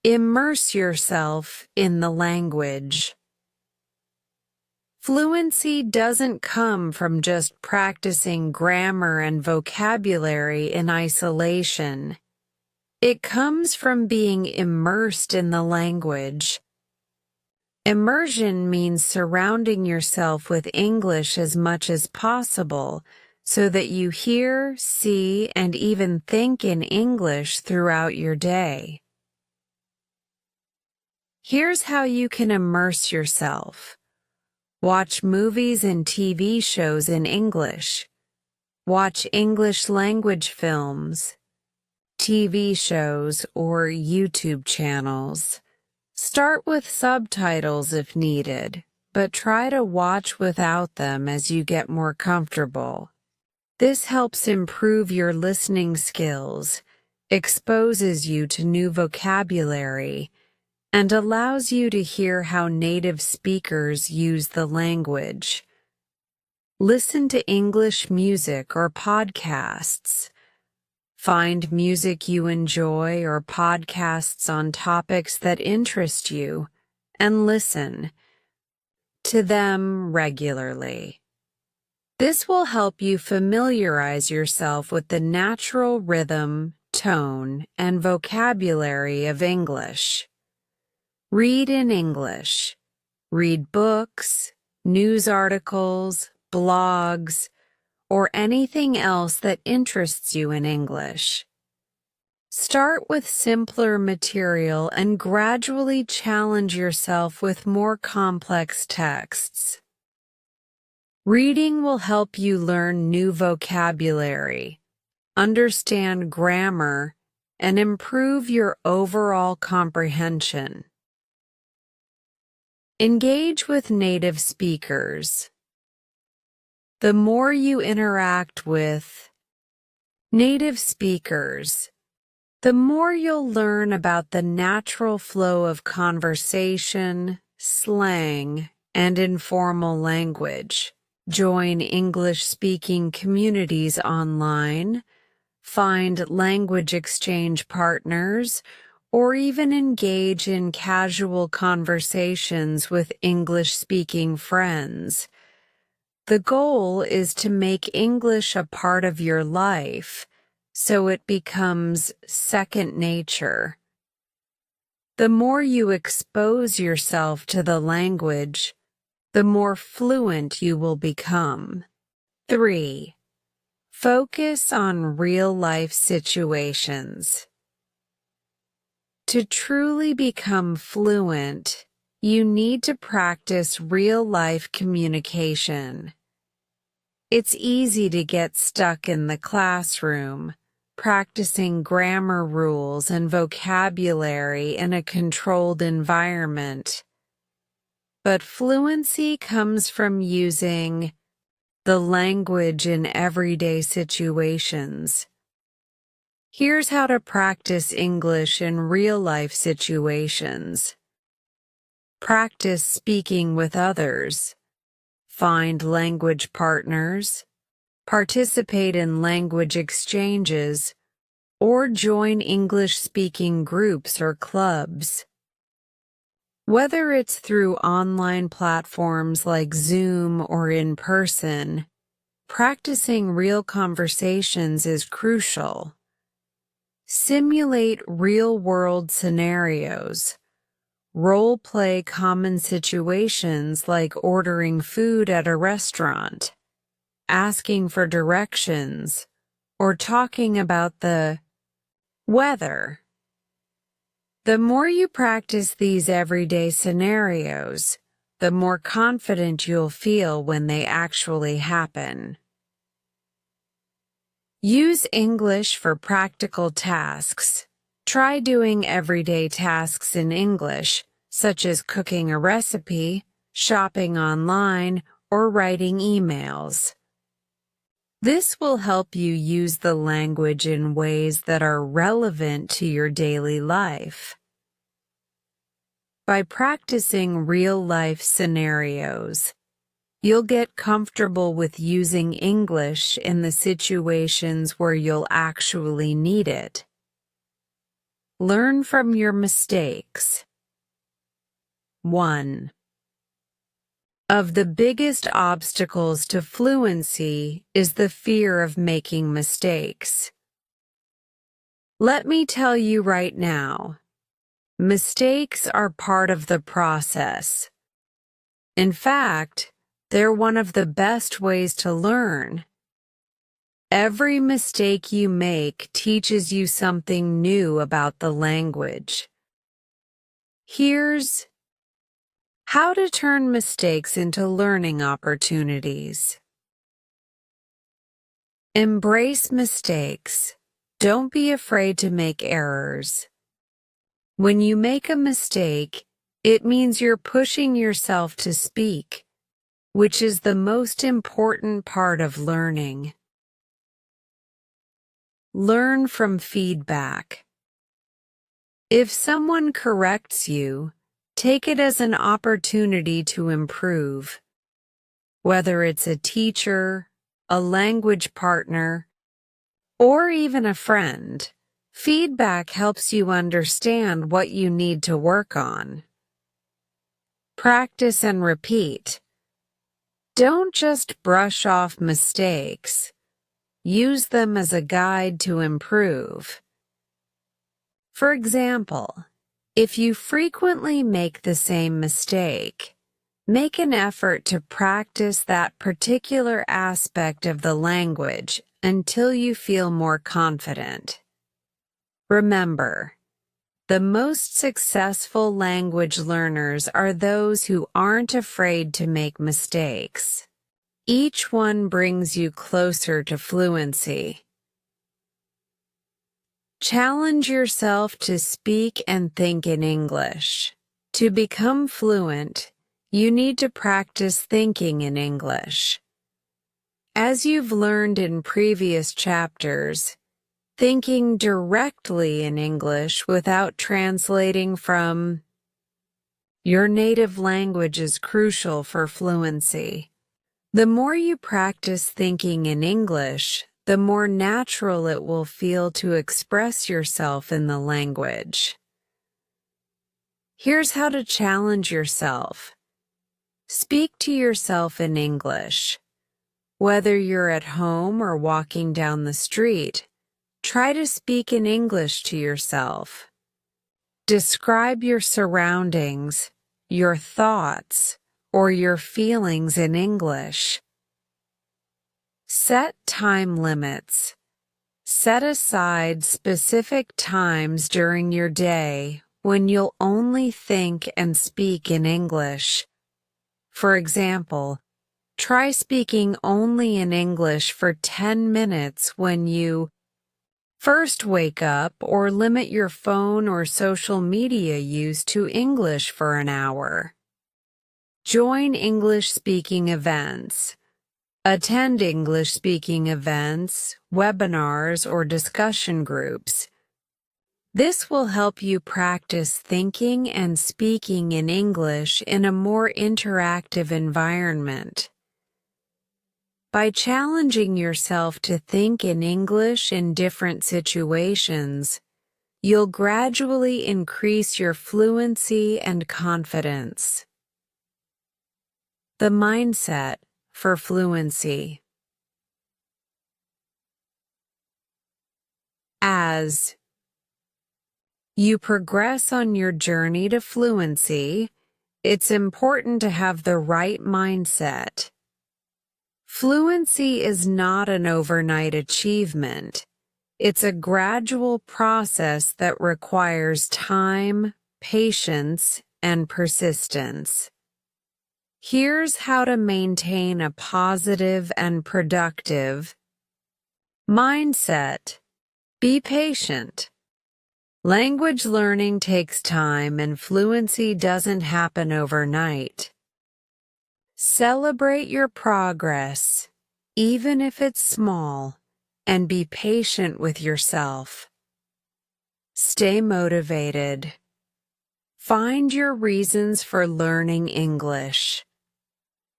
Immerse yourself in the language. Fluency doesn't come from just practicing grammar and vocabulary in isolation. It comes from being immersed in the language. Immersion means surrounding yourself with English as much as possible so that you hear, see, and even think in English throughout your day. Here's how you can immerse yourself. Watch movies and TV shows in English. Watch English language films, TV shows, or YouTube channels. Start with subtitles if needed, but try to watch without them as you get more comfortable. This helps improve your listening skills, exposes you to new vocabulary, and allows you to hear how native speakers use the language. Listen to English music or podcasts. Find music you enjoy or podcasts on topics that interest you, and listen to them regularly. This will help you familiarize yourself with the natural rhythm, tone, and vocabulary of English. Read in English. Read books, news articles, blogs, or anything else that interests you in English. Start with simpler material and gradually challenge yourself with more complex texts. Reading will help you learn new vocabulary, understand grammar, and improve your overall comprehension. Engage with native speakers. The more you interact with native speakers, the more you'll learn about the natural flow of conversation, slang, and informal language. Join English-speaking communities online, find language exchange partners, or even engage in casual conversations with English-speaking friends. The goal is to make English a part of your life, so it becomes second nature. The more you expose yourself to the language, the more fluent you will become. 3. Focus on real-life situations. To truly become fluent, you need to practice real-life communication. It's easy to get stuck in the classroom, practicing grammar rules and vocabulary in a controlled environment. But fluency comes from using the language in everyday situations. Here's how to practice English in real-life situations. Practice speaking with others. Find language partners. Participate in language exchanges, or join English-speaking groups or clubs. Whether it's through online platforms like Zoom or in person, practicing real conversations is crucial. Simulate real-world scenarios. Role-play common situations like ordering food at a restaurant, asking for directions, or talking about the weather. The more you practice these everyday scenarios, the more confident you'll feel when they actually happen. Use English for practical tasks. Try doing everyday tasks in English, such as cooking a recipe, shopping online, or writing emails. This will help you use the language in ways that are relevant to your daily life. By practicing real-life scenarios, you'll get comfortable with using English in the situations where you'll actually need it. Learn from your mistakes. 1. Of the biggest obstacles to fluency is the fear of making mistakes. Let me tell you right now, mistakes are part of the process. In fact, they're one of the best ways to learn. Every mistake you make teaches you something new about the language. Here's how to turn mistakes into learning opportunities. Embrace mistakes. Don't be afraid to make errors. When you make a mistake, it means you're pushing yourself to speak, which is the most important part of learning. Learn from feedback. If someone corrects you, take it as an opportunity to improve. Whether it's a teacher, a language partner, or even a friend, feedback helps you understand what you need to work on. Practice and repeat. Don't just brush off mistakes. Use them as a guide to improve. For example, if you frequently make the same mistake, make an effort to practice that particular aspect of the language until you feel more confident. Remember, the most successful language learners are those who aren't afraid to make mistakes. Each one brings you closer to fluency. Challenge yourself to speak and think in English. To become fluent, you need to practice thinking in English. As you've learned in previous chapters, thinking directly in English without translating from your native language is crucial for fluency. The more you practice thinking in English, the more natural it will feel to express yourself in the language. Here's how to challenge yourself. Speak to yourself in English. Whether you're at home or walking down the street, try to speak in English to yourself. Describe your surroundings, your thoughts, or your feelings in English. Set time limits. Set aside specific times during your day when you'll only think and speak in English. For example, try speaking only in English for 10 minutes when you first wake up, or limit your phone or social media use to English for an hour. Join English-speaking events. Attend English-speaking events, webinars, or discussion groups. This will help you practice thinking and speaking in English in a more interactive environment. By challenging yourself to think in English in different situations, you'll gradually increase your fluency and confidence. The mindset for fluency. As you progress on your journey to fluency, it's important to have the right mindset. Fluency is not an overnight achievement. It's a gradual process that requires time, patience, and persistence. Here's how to maintain a positive and productive mindset. Be patient. Language learning takes time and fluency doesn't happen overnight. Celebrate your progress, even if it's small, and be patient with yourself. Stay motivated. Find your reasons for learning English.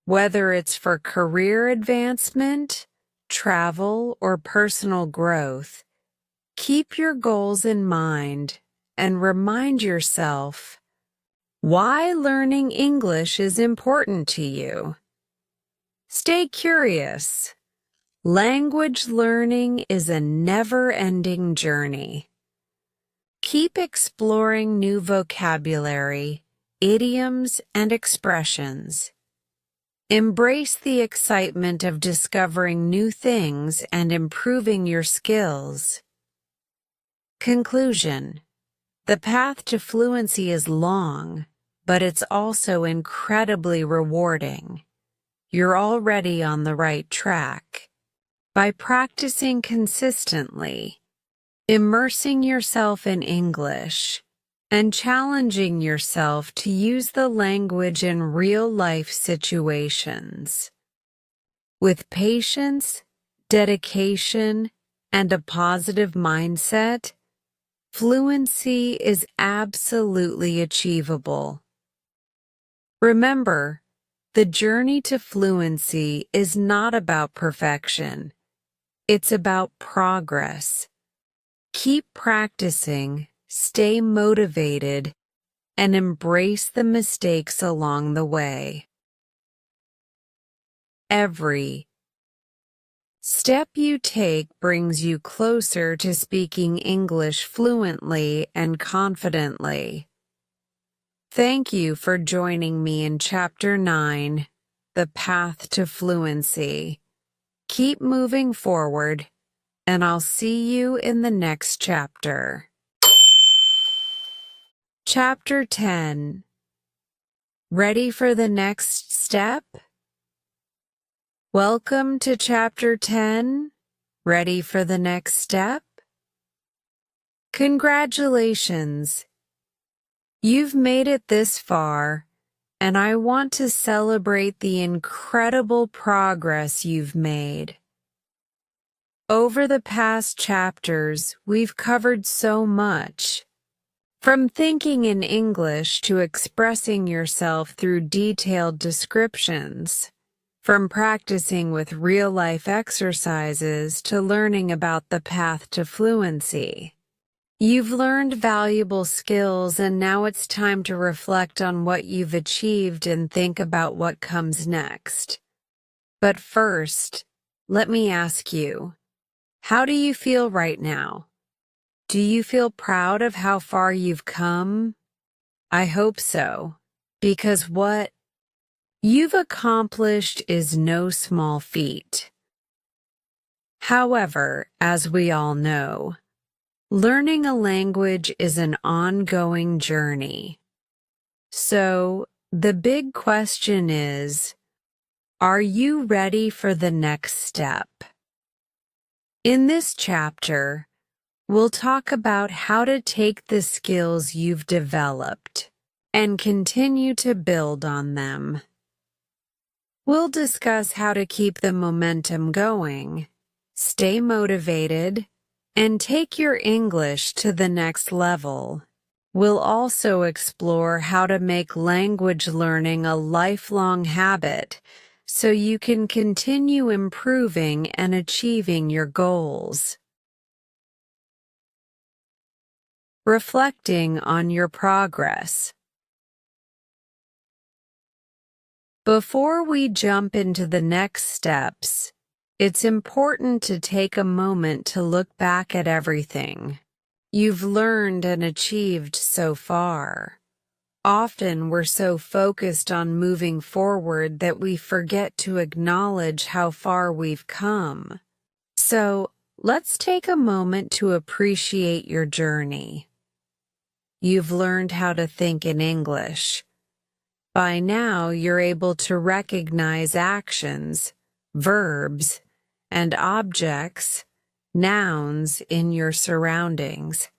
Whether it's for career advancement, travel, or personal growth, keep your goals in mind and remind yourself why learning English is important to you. Stay curious. Language learning is a never-ending journey. Keep exploring new vocabulary, idioms, and expressions. Embrace the excitement of discovering new things and improving your skills. Conclusion. The path to fluency is long, but it's also incredibly rewarding. You're already on the right track. By practicing consistently, immersing yourself in English, and challenging yourself to use the language in real-life situations. With patience, dedication, and a positive mindset, fluency is absolutely achievable. Remember, the journey to fluency is not about perfection. It's about progress. Keep practicing, stay motivated, and embrace the mistakes along the way. Every step you take brings you closer to speaking English fluently and confidently. Thank you for joining me in Chapter 9, The Path to Fluency. Keep moving forward, and I'll see you in the next chapter. Chapter 10. Ready for the next step? Welcome to Chapter 10. Ready for the next step? Congratulations! You've made it this far, and I want to celebrate the incredible progress you've made. Over the past chapters, we've covered so much. From thinking in English to expressing yourself through detailed descriptions. From practicing with real-life exercises to learning about the path to fluency. You've learned valuable skills, and now it's time to reflect on what you've achieved and think about what comes next. But first, let me ask you, how do you feel right now? Do you feel proud of how far you've come? I hope so, because what you've accomplished is no small feat. However, as we all know, learning a language is an ongoing journey. So, the big question is, are you ready for the next step? In this chapter, we'll talk about how to take the skills you've developed and continue to build on them. We'll discuss how to keep the momentum going, stay motivated, and take your English to the next level. We'll also explore how to make language learning a lifelong habit so you can continue improving and achieving your goals. reflecting on your progress. Before we jump into the next steps, it's important to take a moment to look back at everything you've learned and achieved so far. Often we're so focused on moving forward that we forget to acknowledge how far we've come. So, let's take a moment to appreciate your journey. You've learned how to think in English. By now, you're able to recognize actions, verbs, and objects, nouns in your surroundings,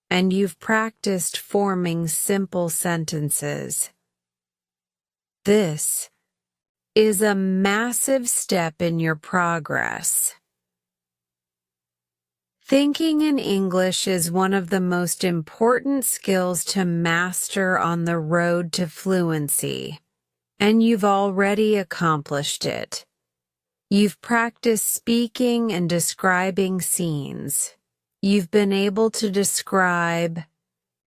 and you've practiced forming simple sentences. This is a massive step in your progress. Thinking in English is one of the most important skills to master on the road to fluency, and you've already accomplished it. You've practiced speaking and describing scenes. You've been able to describe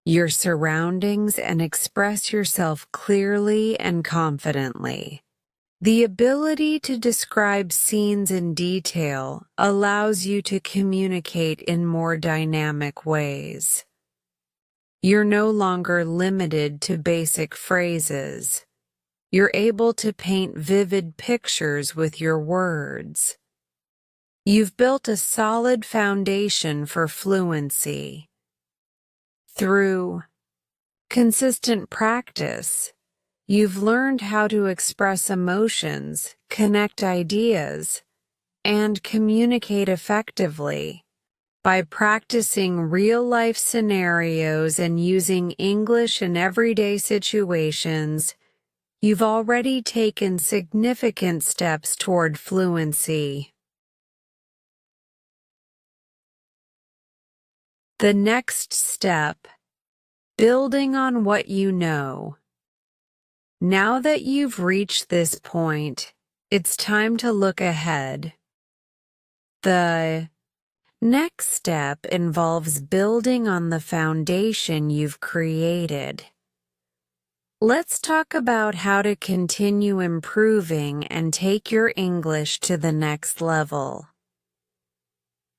your surroundings and express yourself clearly and confidently. The ability to describe scenes in detail allows you to communicate in more dynamic ways. You're no longer limited to basic phrases. You're able to paint vivid pictures with your words. You've built a solid foundation for fluency. Through consistent practice, you've learned how to express emotions, connect ideas, and communicate effectively. By practicing real-life scenarios and using English in everyday situations, you've already taken significant steps toward fluency. The next step: building on what you know. Now that you've reached this point, it's time to look ahead. The next step involves building on the foundation you've created. Let's talk about how to continue improving and take your English to the next level.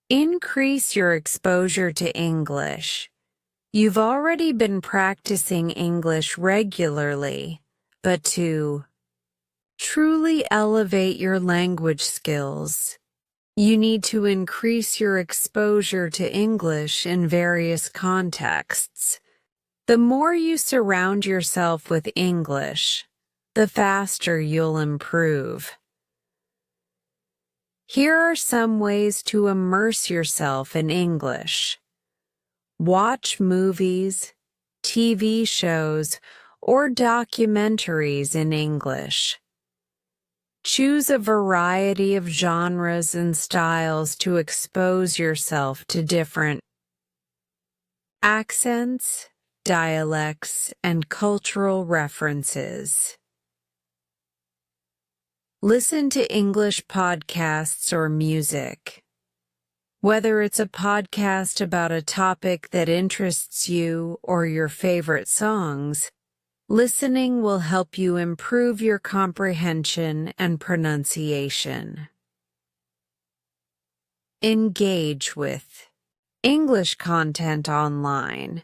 Increase your exposure to English. You've already been practicing English regularly, but to truly elevate your language skills, you need to increase your exposure to English in various contexts. The more you surround yourself with English, the faster you'll improve. Here are some ways to immerse yourself in English. Watch movies, TV shows, or documentaries in English. Choose a variety of genres and styles to expose yourself to different accents, dialects, and cultural references. Listen to English podcasts or music. Whether it's a podcast about a topic that interests you or your favorite songs, listening will help you improve your comprehension and pronunciation. Engage with English content online.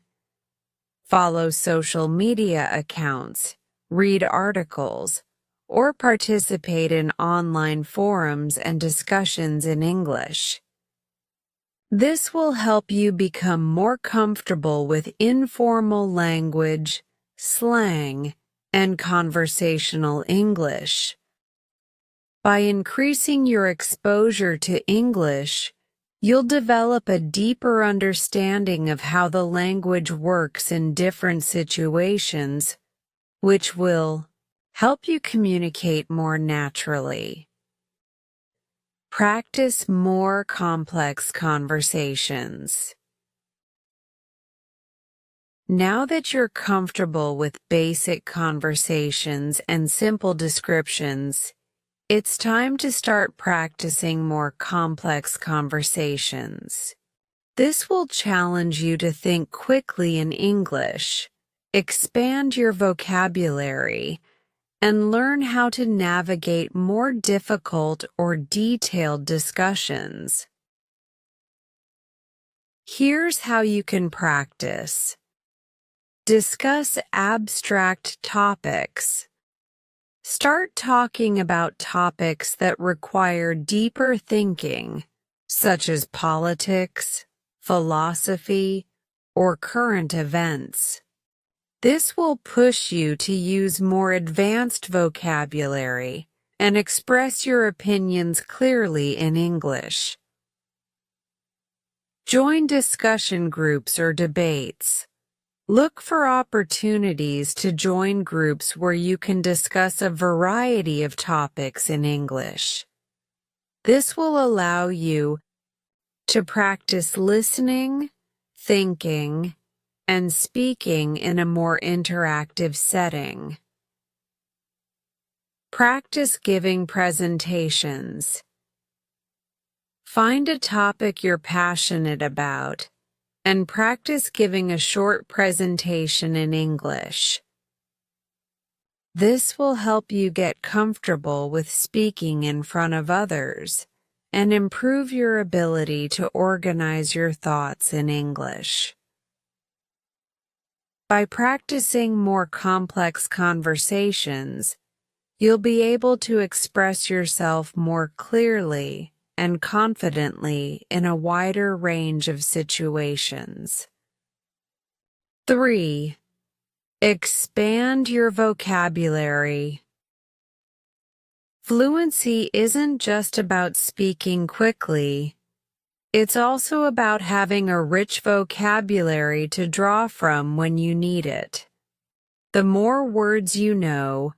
Follow social media accounts, read articles, or participate in online forums and discussions in English. This will help you become more comfortable with informal language, slang, and conversational English. By increasing your exposure to English, you'll develop a deeper understanding of how the language works in different situations, which will help you communicate more naturally. Practice more complex conversations. Now that you're comfortable with basic conversations and simple descriptions, it's time to start practicing more complex conversations. This will challenge you to think quickly in English, expand your vocabulary, and learn how to navigate more difficult or detailed discussions. Here's how you can practice. Discuss abstract topics. Start talking about topics that require deeper thinking, such as politics, philosophy, or current events. This will push you to use more advanced vocabulary and express your opinions clearly in English. Join discussion groups or debates. Look for opportunities to join groups where you can discuss a variety of topics in English. This will allow you to practice listening, thinking, and speaking in a more interactive setting. Practice giving presentations. Find a topic you're passionate about and practice giving a short presentation in English. This will help you get comfortable with speaking in front of others and improve your ability to organize your thoughts in English. By practicing more complex conversations, you'll be able to express yourself more clearly and confidently in a wider range of situations. 3. Expand your vocabulary. Fluency isn't just about speaking quickly. It's also about having a rich vocabulary to draw from when you need it. The more words you know,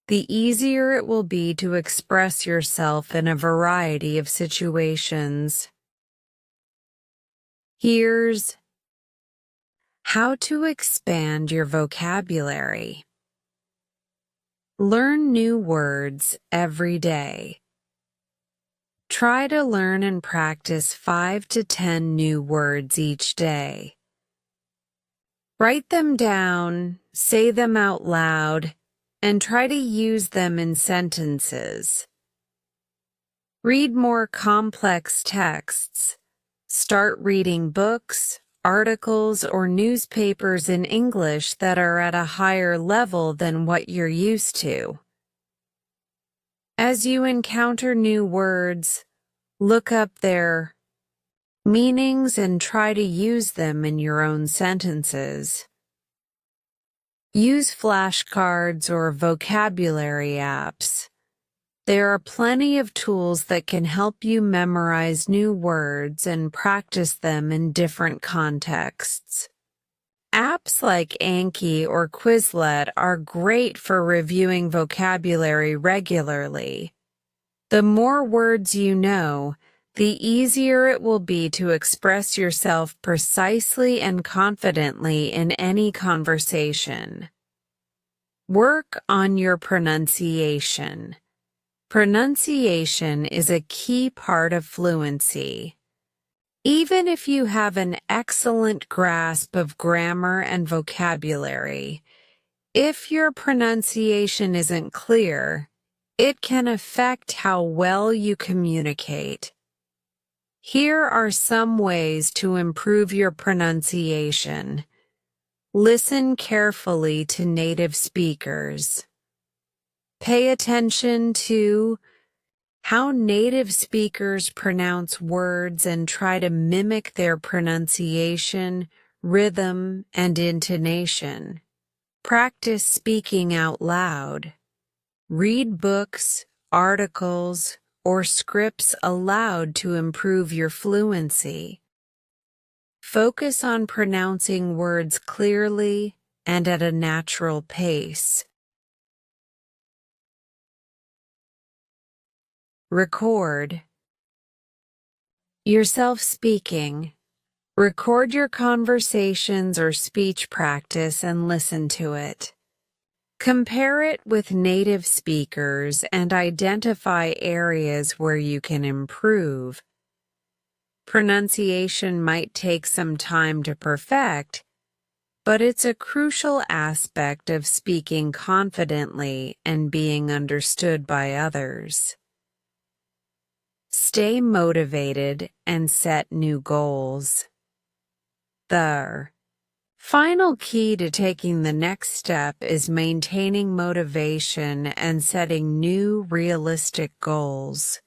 the easier it will be to express yourself in a variety of situations. Here's how to expand your vocabulary. Learn new words every day. Try to learn and practice 5 to 10 new words each day. Write them down, say them out loud, and try to use them in sentences. Read more complex texts. Start reading books, articles, or newspapers in English that are at a higher level than what you're used to. As you encounter new words, look up their meanings and try to use them in your own sentences. Use flashcards or vocabulary apps. There are plenty of tools that can help you memorize new words and practice them in different contexts. Apps like Anki or Quizlet are great for reviewing vocabulary regularly. The more words you know, the easier it will be to express yourself precisely and confidently in any conversation. Work on your pronunciation. Pronunciation is a key part of fluency. Even if you have an excellent grasp of grammar and vocabulary, if your pronunciation isn't clear, it can affect how well you communicate. Here are some ways to improve your pronunciation. Listen carefully to native speakers. Pay attention to how native speakers pronounce words and try to mimic their pronunciation, rhythm, and intonation. Practice speaking out loud. Read books, articles, or scripts aloud to improve your fluency. Focus on pronouncing words clearly and at a natural pace. Record yourself speaking. Record your conversations or speech practice and listen to it. Compare it with native speakers and identify areas where you can improve. Pronunciation might take some time to perfect, but it's a crucial aspect of speaking confidently and being understood by others. Stay motivated and set new goals. The final key to taking the next step is maintaining motivation and setting new, realistic goals.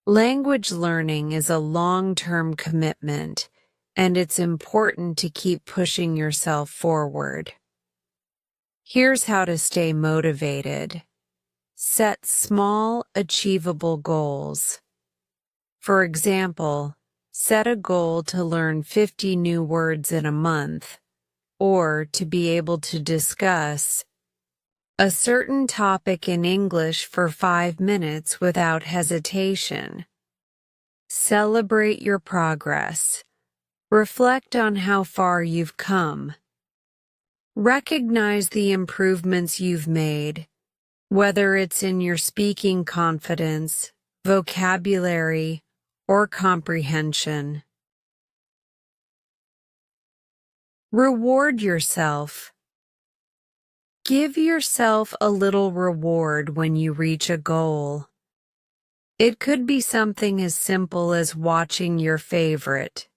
Language learning is a long-term commitment, and it's important to keep pushing yourself forward. Here's how to stay motivated. Set small, achievable goals. For example, set a goal to learn 50 new words in a month, or to be able to discuss a certain topic in English for 5 minutes without hesitation. Celebrate your progress. Reflect on how far you've come. Recognize the improvements you've made, whether it's in your speaking confidence, vocabulary, or comprehension. Reward yourself. Give yourself a little reward when you reach a goal. It could be something as simple as watching your favorite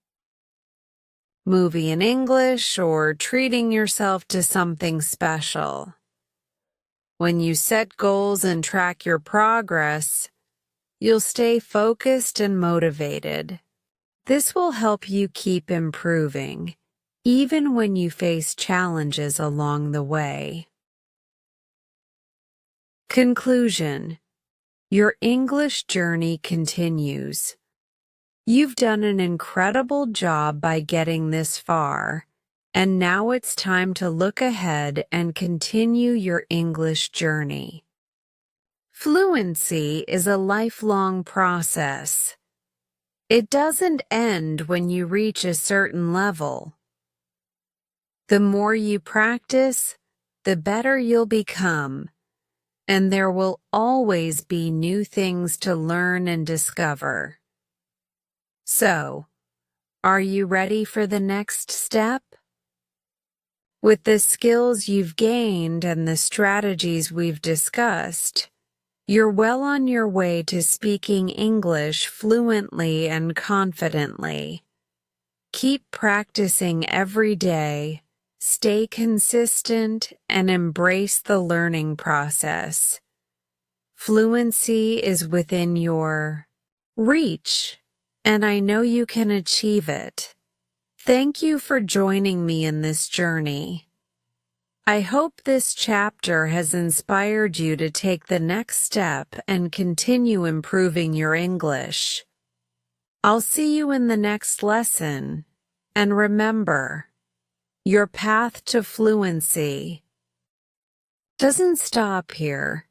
movie in English or treating yourself to something special. When you set goals and track your progress, you'll stay focused and motivated. This will help you keep improving, even when you face challenges along the way. Conclusion: your English journey continues. You've done an incredible job by getting this far, and now it's time to look ahead and continue your English journey. Fluency is a lifelong process. It doesn't end when you reach a certain level. The more you practice, the better you'll become, and there will always be new things to learn and discover. So, are you ready for the next step? With the skills you've gained and the strategies we've discussed, you're well on your way to speaking English fluently and confidently. Keep practicing every day, stay consistent, and embrace the learning process. Fluency is within your reach, and I know you can achieve it. Thank you for joining me in this journey. I hope this chapter has inspired you to take the next step and continue improving your English. I'll see you in the next lesson, and remember, your path to fluency doesn't stop here.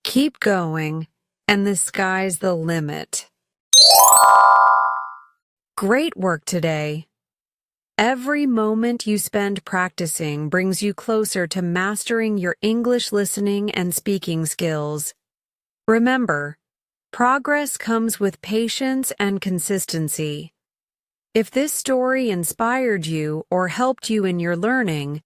Keep going, and the sky's the limit. Great work today. Every moment you spend practicing brings you closer to mastering your English listening and speaking skills. Remember, progress comes with patience and consistency. If this story inspired you or helped you in your learning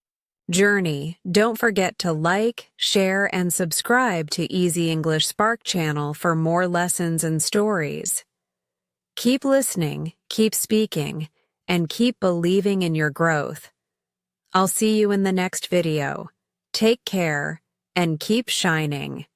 journey, don't forget to like, share, and subscribe to Easy English Spark channel for more lessons and stories. Keep listening, keep speaking, and keep believing in your growth. I'll see you in the next video. Take care and keep shining.